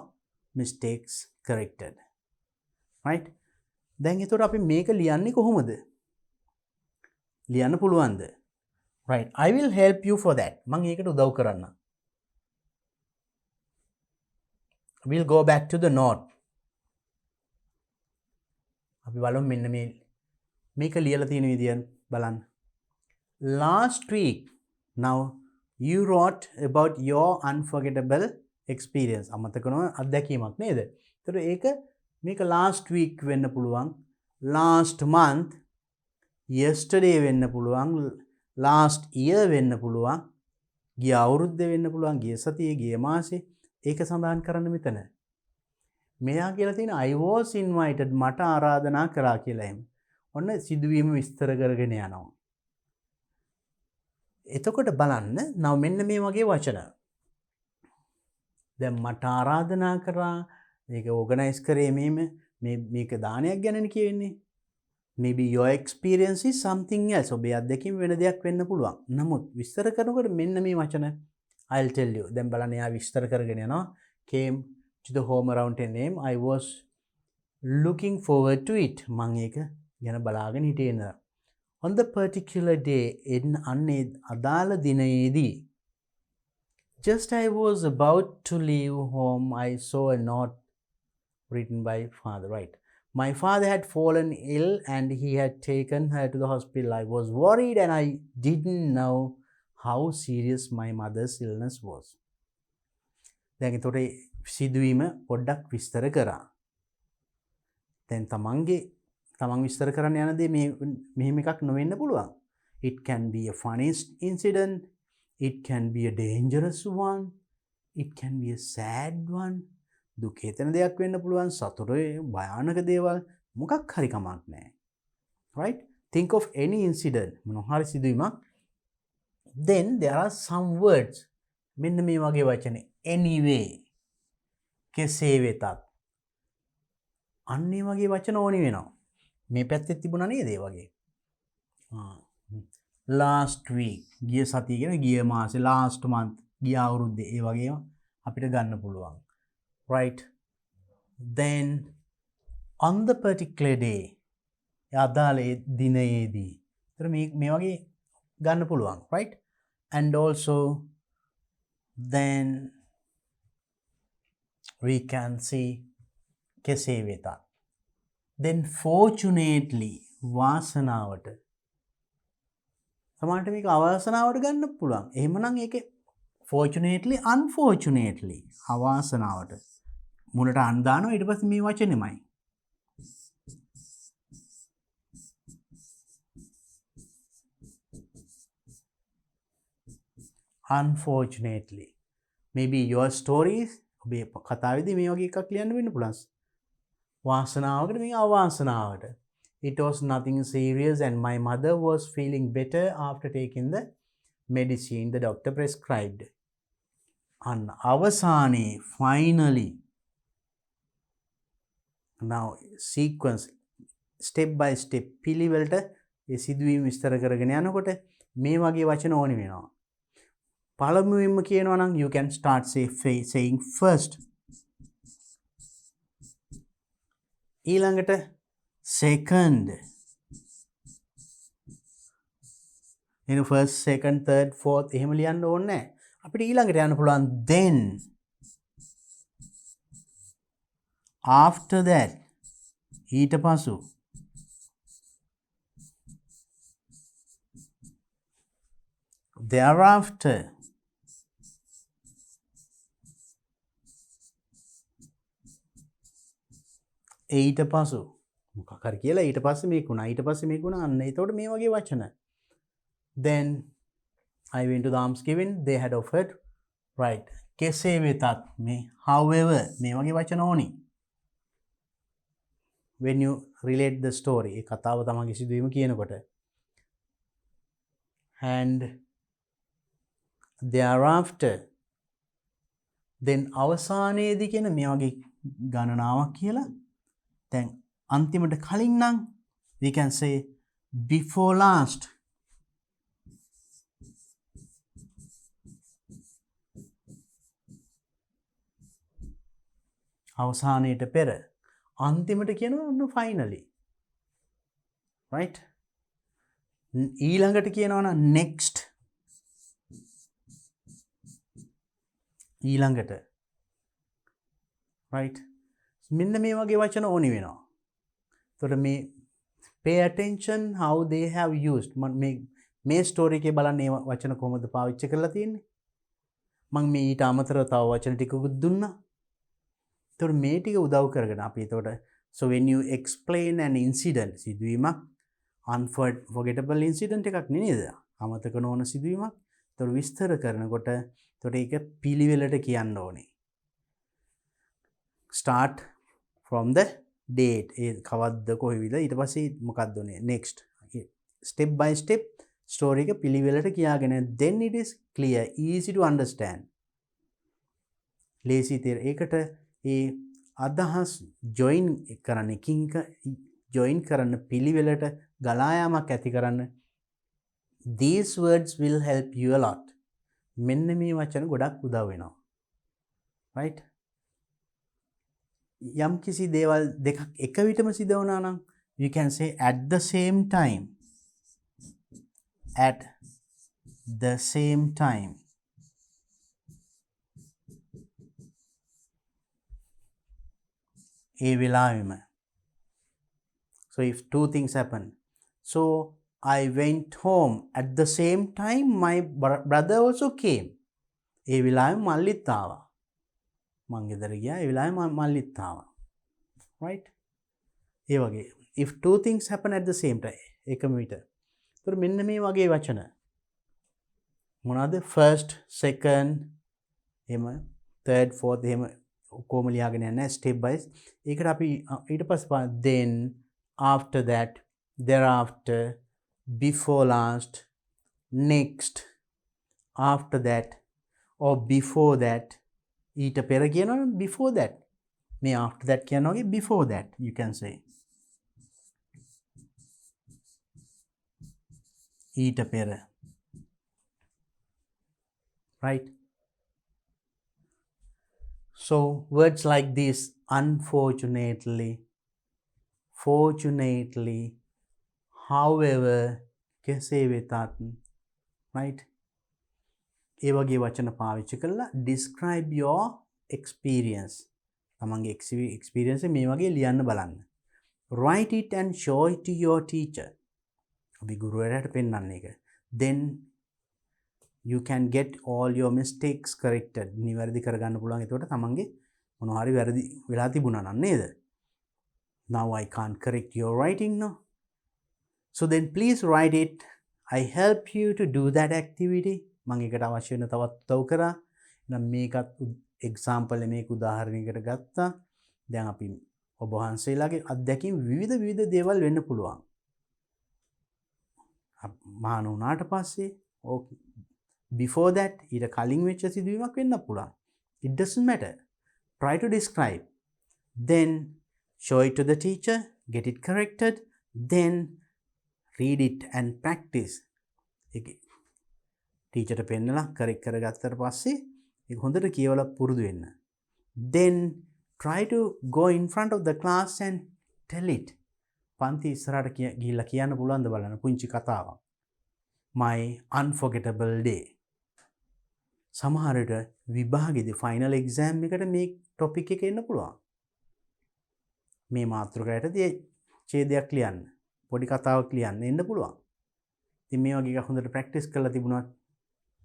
mistakes corrected. Right? දැන් එතකොට අපි මේක ලියන්නේ කොහොමද? ලියන්න පුළුවන්ද? Right. I will help you for that. මම ඒකට උදව් කරන්න. We'll go back to the note. අපි බලමු මෙන්න මේක ලියලා තියෙන විදිය බලන්න. Last week, now you wrote about your unforgettable experience. අමතක නොවන අත්දැකීමක් නේද? ඒතර මේක last week වෙන්න පුළුවන්, last month, yesterday වෙන්න පුළුවන්, last year වෙන්න පුළුවන්, ගිය අවුරුද්දේ වෙන්න පුළුවන්, ගිය සතියේ, ගිය මාසේ. ඒක සඳහන් කරන්න මෙතන. මෙයා කියලා තියෙන I was invited මට ආරාධනා කරා කියලා එහෙම. ඔන්න සිදුවීම විස්තර කරගෙන යනවා. එතකොට බලන්න now මෙන්න මේ වගේ වචන. දැන් මට ආරාධනා කරා මේක ඕගනයිස් කරේ මේක දානයක් ගැනනේ කියන්නේ. Maybe your experience is something else. ඔබේ අත්දැකීම වෙන දෙයක් වෙන්න පුළුවන්. නමුත් විස්තර කරනකොට මෙන්න මේ වචන I'll tell you. දැන් බලන්න එයා විස්තර කරගෙන යනවා. Came to the home around 10 a.m. I was looking forward to it. මං ඒක ගැන බලාගෙන හිටියේ නේද. On the particular day, අන්නේ අදාළ දිනයේදී, just I was about to leave home, I saw a note written by father, right? My father had fallen ill and he had taken her to the hospital. I was worried and I didn't know how serious my mother's illness was. දැන් එතකොට සිදුවීම පොඩ්ඩක් විස්තර කරා. දැන් තමන් විස්තර කරන්න යන දේ මෙහෙම එකක් නොවෙන්න පුළුවන්. It can be a funny incident, it can be a dangerous one, it can be a sad one. දුක හිතෙන දෙයක් වෙන්න පුළුවන්, සතුටේ භයානක දේවල්, මොකක් හරි කමක් නැහැ. Right? Think of any incident, මොනවා හරි සිදුවීමක්. Then there are some words. මෙන්න මේ වගේ වචන. Anyway, කෙසේ වෙතත්. අන්නේ වගේ වචන ඕනි වෙනවා. මේ පැත්තේ තිබුණා නේද ඒ වගේ. Last week, ගිය සතිය කියන ගිය මාසේ, last month, ගිය අවුරුද්දේ ඒ වගේම අපිට ගන්න පුළුවන්. Right? Then on the particular day, අදාළ දිනයේදී. ඒතර මේ වගේ ගන්න පුළුවන්. Right? And also then we can see කෙසේ වෙතත්. Then fortunately, වාසනාවට. සමහරට මේක අවාසනාවට ගන්න පුළුවන්. එහෙමනම් ඒකේ fortunately, unfortunately, අවාසනාවට. මුලට අන් දානවා ඊට පස්සේ මේ වචනේමයි. Unfortunately. Maybe your stories ඔබේ කතාවේදී මේ වගේ එකක් ලියන්න වෙන්න පුළුවන්. වාසනාවකට මේ අවාසනාවට. It was nothing serious and my mother was feeling better after taking the medicine the doctor prescribed. And avasane, finally. Now sequence, step by step, පිළිවෙලට ඒ සිදුවීම් විස්තර කරගෙන යනකොට මේ වගේ වචන ඕනි වෙනවා. පළමුවෙන්ම කියනවා නම් you can start saying first. ඊළඟට second. එන first, second, third, fourth එහෙම ලියන්න ඕනේ නැහැ. අපිට ඊළඟට යන්න පුළුවන් then. After that. ඊට පසු. Thereafter. ඊට පසු මොකක් හරි කියලා ඊට පස්සේ මේක වුණා ඊට පස්සේ මේක වුණා අන්න ඒතකොට මේ වගේ වචන. Then I went to the almsgiving, they had offered, right? කෙසේ වෙතත් මේ however මේ වගේ වචන ඕනි. When you relate the story, ඒ කතාව තමන්ගේ සිදුවීම කියනකොට. And thereafter, then අවසානයේදී කියන මේ වගේ ගණනාවක් කියලා. දැන් අන්තිමට කලින් නම් we can say before last. අවසානයට පෙර. අන්තිමට කියනවා ඔන්න finally. Right? ඊළඟට කියනවා නම් next. ඊළඟට. Right? මෙන්න මේ වගේ වචන ඕනි වෙනවා. එතකොට මේ pay attention how they have used. මේ ස්ටෝරි එකේ බලන්න මේ වචන කොහොමද පාවිච්චි කරලා තියෙන්නේ. මම මේ ඊට අමතරව තව වචන ටිකකුත් දුන්නා. එතකොට මේ ටික උදව් කරගෙන අපි එතකොට so when you explain an incident සිදුවීමක් unforgettable incident එකක් නේද? අමතක නොවන සිදුවීමක්. එතකොට විස්තර කරනකොට එතකොට ඒක පිළිවෙලට කියන්න ඕනේ. Start from the date. ඒ කවද්ද කොහෙවිද ඊට පස්සේ මොකක්ද උනේ next. Step by step story එක පිළිවෙලට කියාගෙන then it is clear, easy to understand. ලේසි තේර. ඒකට ඒ අදහස් join කරන්න එකින් join කරන්න පිළිවෙලට ගලා යාමක් ඇති කරන්න these words will help you a lot. මෙන්න මේ වචන ගොඩක් උදව් වෙනවා. Right? යම් කිසි දේවල් දෙකක් එක විටම සිද්ධ වුණා නම් you can say at the same time. At the same time. ඒ වෙලාවෙම. So if two things happen. So I went home at the same time my brother also came. ඒ වෙලාවෙම මල්ලිත් ආවා. මං ගෙදර ගියා ඒ වෙලාවෙම මල්ලිත් ආවා. Right? ඒ වගේ if two things happen at the same time එකම විට. ඒතර මෙන්න මේ වගේ වචන. මොනවාද? first, second, එහෙම third, fourth එහෙම කොහොම ලියාගෙන යන්නේ step by step. ඒකට අපි ඊට පස්සේ then, after that, thereafter, before last, next, after that, or before that. ඊට පෙර කියනවා before that. මේ after that කියනවා වගේ before that you can say. ඊට පෙර. Right? So words like this, unfortunately, fortunately, however, කෙසේ වෙතත්, right? ඒ වගේ වචන පාවිච්චි කරලා describe your experience. තමන්ගේ experience මේ වගේ ලියන්න බලන්න. Write it and show it to your teacher. අපි ගුරුවරයාට පෙන්නන්න එක. Then you can get all your mistakes corrected. නිවැරදි කරගන්න පුළුවන්. එතකොට තමන්ගේ මොනවා හරි වැරදි වෙලා තිබුණා නම් නේද? Now I can't correct your writing now. So then please write it. I help you to do that activity. මම ඒකට අවශ්‍ය වෙන තවත් උදව් කරා. එහෙනම් මේකත් එක්සැම්පල් මේක උදාහරණයකට ගත්තා. දැන් අපි ඔබ වහන්සේලාගේ අත්දැකීම් විවිධ දේවල් වෙන්න පුළුවන්. මහාන වුණාට පස්සේ before that ඊට කලින් වෙච්ච සිදුවීමක් වෙන්න පුළුවන්. It doesn't matter. Try to describe. Then show it to the teacher, get it corrected, then read it and practice. ටීචර්ට පෙන්නලා correct කරගත්තට පස්සේ ඒක හොඳට කියවලා පුරුදු වෙන්න. Then try to go in front of the class and tell it. පන්ති ඉස්සරහට ගිහිල්ලා කියන්න පුළුවන්ද බලන්න පුංචි කතාවක්. My unforgettable day. සමහර විට විභාගෙදී ෆයිනල් එක්සෑම් එකට මේ ටොපික් එක එන්න පුළුවන්. මේ මාතෘකාවටදී ඡේදයක් ලියන්න, පොඩි කතාවක් ලියන්න එන්න පුළුවන්. ඉතින් මේ වගේ එකක් හොඳට ප්‍රැක්ටිස් කරලා තිබුණාත්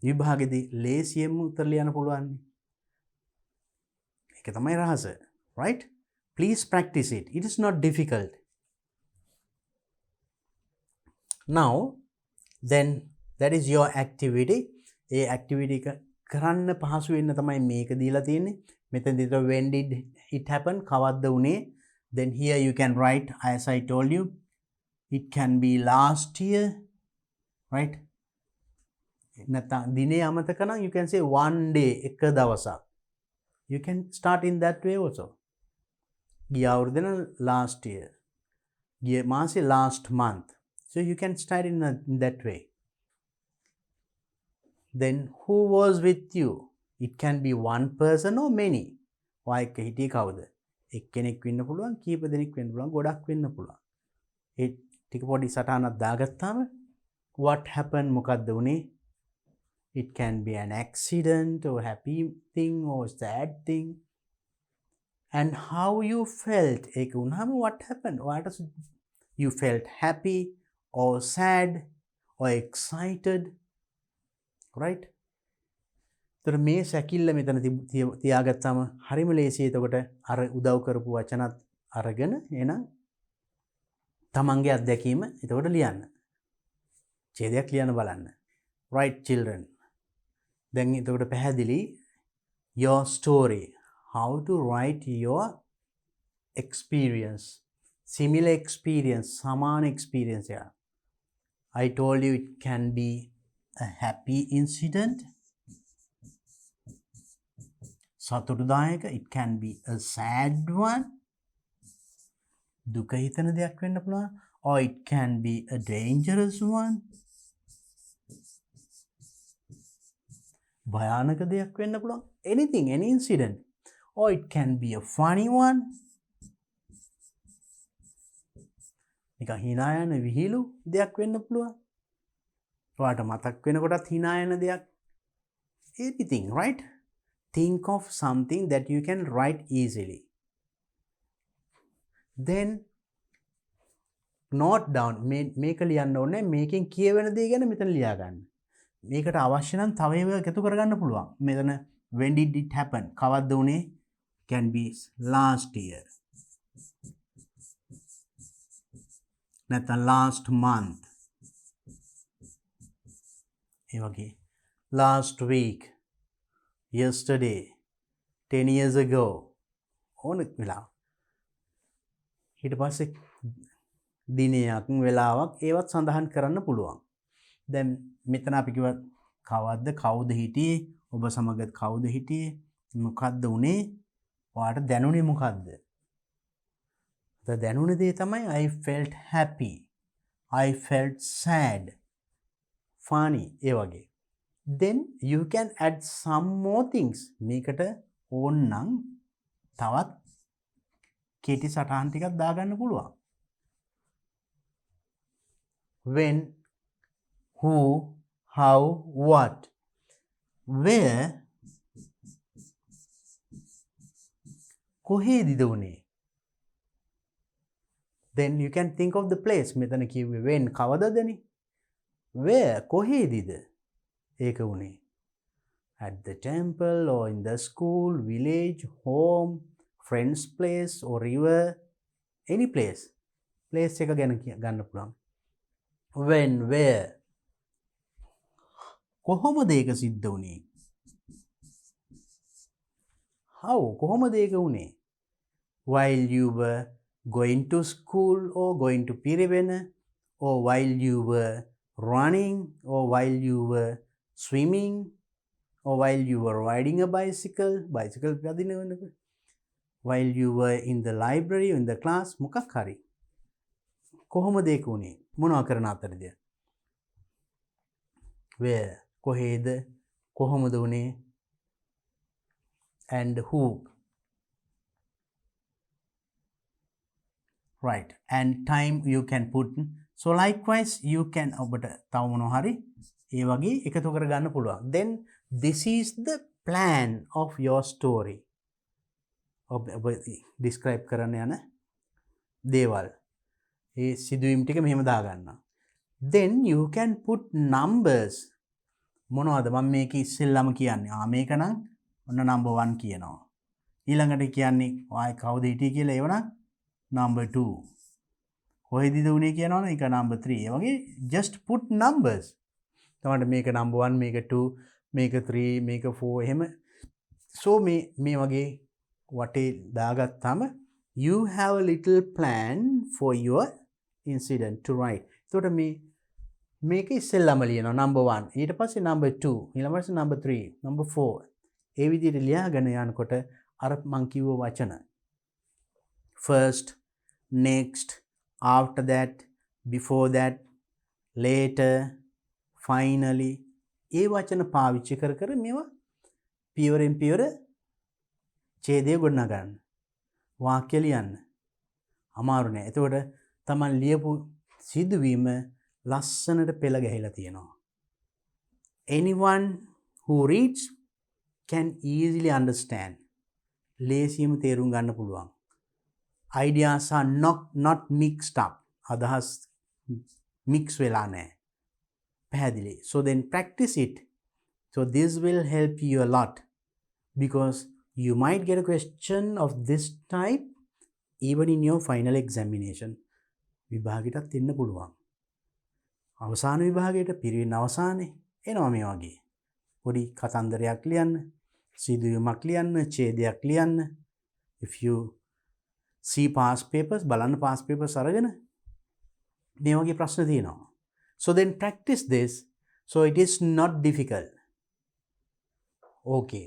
විභාගෙදී ලේසියෙන්ම උත්තර ලියන්න පුළුවන්. ඒක තමයි රහස. Right? Please practice it. It is not difficult. Now, then that is your activity. A activity එක කරන්න පහසු වෙන්න තමයි මේක දීලා තියෙන්නේ. මෙතනදී when did it happen? කවද්ද උනේ? Then here you can write, as I told you, it can be last year, right? නැත්නම් දිනේ අමතක නම් you can say one day, එක දවසක්. You can start in that way also. ගිය අවුරුද්දේ නම් last year. ගිය මාසේ last month. So you can start in that way. Then who was with you? It can be one person or many. ඔය එක හිටියේ කවුද? එක්කෙනෙක් වෙන්න පුළුවන්, කීප දෙනෙක් වෙන්න පුළුවන්, ගොඩක් වෙන්න පුළුවන්. ඒ ටික පොඩි සටහනක් දාගත්තාම what happened මොකද්ද උනේ? It can be an accident or happy thing or sad thing. And how you felt. ඒක වුණාම what happened? You felt happy or sad or excited. Right? තර මේ සැකිල්ල මෙතන තියාගත්තාම හරිම ලේසියි. එතකොට අර උදව් කරපු වචනත් අරගෙන එහෙනම් තමන්ගේ අත්දැකීම එතකොට ලියන්න. ඡේදයක් ලියන්න බලන්න. Right children. දැන් එතකොට පැහැදිලි your story. How to write your experience. Similar experience. සමාන experience එක. I told you it can be a happy incident. සතුටුදායක. It can be a sad one. දුක හිතන දෙයක් වෙන්න පුළුවන්. Or it can be a dangerous one. භයානක දෙයක් වෙන්න පුළුවන්. Anything, any incident. Or it can be a funny one. නිකන් hina යන විහිළු දෙයක් වෙන්න පුළුවන්. ඔයාට මතක් වෙනකොටත් hina යන දෙයක්. Anything, right? Think of something that you can write easily. Then note down. මේක ලියන්න ඕනේ. මේකෙන් කියවෙන දේ ගැන මෙතන ලියා ගන්න. මේකට අවශ්‍ය නම් තව ඒවා එකතු කරගන්න පුළුවන්. මෙතන when did it happen? කවද්ද උනේ? Can be last year. නැත්නම් last month. ඒ වගේ last week, yesterday, 10 years ago. ඕන වෙලාව. ඊට පස්සේ දිනයක් වෙලාවක් ඒවත් සඳහන් කරන්න පුළුවන්. දැන් මෙතන අපි කිව්වා කවද්ද කවුද හිටියේ? ඔබ සමග කවුද හිටියේ? මොකද්ද උනේ? ඔයාට දැනුනේ මොකද්ද? දැනුණ දේ තමයි I felt happy. I felt sad. Funny. ඒ වගේ. Then you can add some more things. මේකට ඕන නම් තවත් කෙටි සටහන් ටිකක් දාගන්න පුළුවන්. When, who, how, what, where, කොහේද උනේ? Then you can think of the place. මෙතන කිව්වේ when කවදදනේ? Where කොහේදද ඒක උනේ? At the temple or in the school, village, home, friend's place or river, any place. Place එක ගැන ගන්න පුළුවන්. When, where, කොහොමද ඒක සිද්ධ වුනේ? How, කොහොමද ඒක වුනේ? While you were going to school or going to Piriven, or while you were running, or while you were swimming, or while you were riding a bicycle, while you were in the library or in the class, මොකක් හරි. කොහොමද ඒක වුනේ? මොනවා කරන අතරද? Where, කොහේද? කොහොමද වුනේ? And who. Right. And time you can put. So likewise you can ඔබට තව මොනවා හරි ඒ වගේ එකතු කරගන්න පුළුවන්. Then this is the plan of your story. ඔබ describe කරන්න යන දේවල්. ඒ සිදුවීම් ටික මෙහෙම දාගන්න. Then you can put numbers. මොනවද මම මේක ඉස්සෙල්ලාම කියන්නේ? මේක නම් ඔන්න number 1 කියනවා. ඊළඟට කියන්නේ ආයි කවුද හිටියේ කියලා ඒවනම් number 2. කොහෙදද උනේ කියනවනේ ඒක number 3. ඒ වගේ just put numbers. තමයි මේක number 1, මේක 2, මේක 3, මේක 4 එහෙම. So මේ වගේ වටේ දාගත්තාම you have a little plan for your incident to write. එතකොට මේක ඉස්සෙල්ලාම ලියනවා number 1. ඊට පස්සේ number 2, ඊළඟ පස්සේ number 3, number 4. ඒ විදිහට ලියාගෙන යනකොට අර මං කිව්ව වචන first, next, after that, before that, later, finally, ඒ වචන පාවිච්චි කර කර මේවා පියවරෙන් පියවර ඡේදය ගොඩනගන්න. වාක්‍ය ලියන්න. අමාරු නෑ. එතකොට තමන් ලියපු සිදුවීම ලස්සනට පෙළ ගැහිලා තියෙනවා. Anyone who reads can easily understand. ලේසියෙන්ම තේරුම් ගන්න පුළුවන්. Ideas are not mixed up. අදහස් mix වෙලා නැහැ. පැහැදිලි. So then practice it. So this will help you a lot because you might get a question of this type even in your final examination. විභාගෙටත් එන්න පුළුවන්. අවසාන විභාගයට පිරිවෙන අවසානයේ එනවා මේ වගේ. පොඩි කතන්දරයක් ලියන්න, සිදුවීමක් ලියන්න, ඡේදයක් ලියන්න. If you see past papers, බලන්න past papers අරගෙන මේ වගේ ප්‍රශ්න තියෙනවා. So then practice this so it is not difficult. Okay.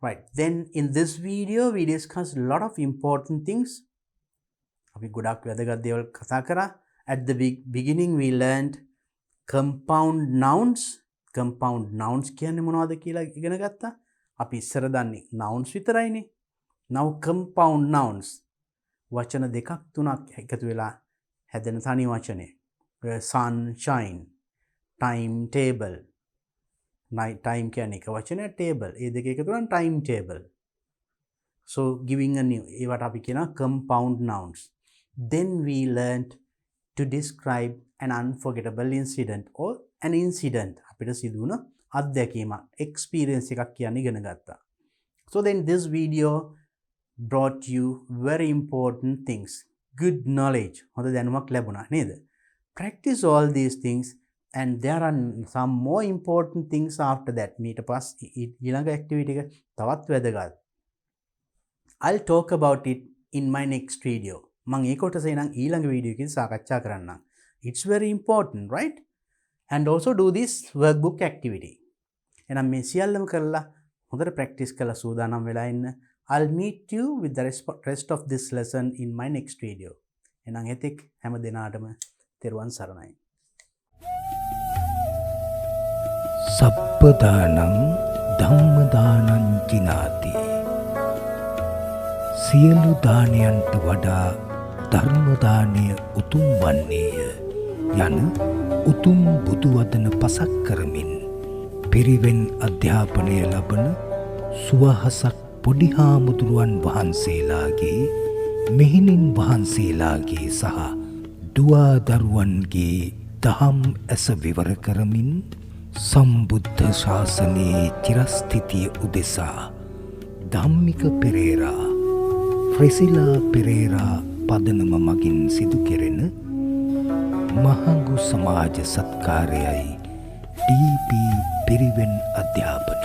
Right. Then in this video we discuss a lot of important things. අපි ගොඩක් වැදගත් දේවල් කතා කරා. At the beginning we learned compound nouns. Compound nouns කියන්නේ මොනවද කියලා ඉගෙන ගත්තා. අපි ඉස්සර දන්නේ nouns විතරයිනේ. Now compound nouns. වචන දෙකක් තුනක් එකතු වෙලා හැදෙන තනි වචනේ. sunshine, timetable. Night time කියන්නේ එක වචනයක්, table. ඒ දෙක එකතු කරන් timetable. So giving a new, ඒවට අපි කියන compound nouns. Then we learned to describe an unforgettable incident or an incident. අපිට සිදු වුණ අත්දැකීමක්, experience එකක් කියන්න ඉගෙන ගත්තා. So then this video brought you very important things. Good knowledge. හොඳ දැනුමක් ලැබුණා නේද? Practice all these things and there are some more important things after that. මීට පස්සේ ඊළඟ activity එක තවත් වැදගත්. I'll talk about it in my next video. මම ඒ කොටසේ නම් ඊළඟ වීඩියෝ එකකින් සාකච්ඡා කරන්නම්. It's very important, right? And also do this workbook activity. එහෙනම් මේ සියල්ලම කරලා හොඳට practice කරලා සූදානම් වෙලා ඉන්න. I'll meet you with the rest of this lesson in my next video. එහෙනම් එතෙක් හැම දිනාටම තෙරුවන් සරණයි. සබ්බදානං ධම්මදානං ජිනාති. සියලු දානයන්ට වඩා ධර්ම දානය උතුම් වන්නේය යන උතුම් බුදු වදන පසක් කරමින් පිරිවෙන් අධ්‍යාපනය ලබන සුවහසක් පොඩි හාමුදුරුවන් වහන්සේලාගේ, මෙහෙණින් වහන්සේලාගේ සහ දුවා දරුවන්ගේ දහම් ඇස විවර කරමින් සම්බුද්ධ ශාසනයේ චිරස්ථිතිය උදෙසා ධම්මික පෙරේරා, ෆ්‍රෙසිලා පෙරේරා පදනම මගින් සිදු කෙරෙන මහඟු සමාජ සත්කාරයයි ඩී.පී. පිරිවෙන් අධ්‍යාපනය.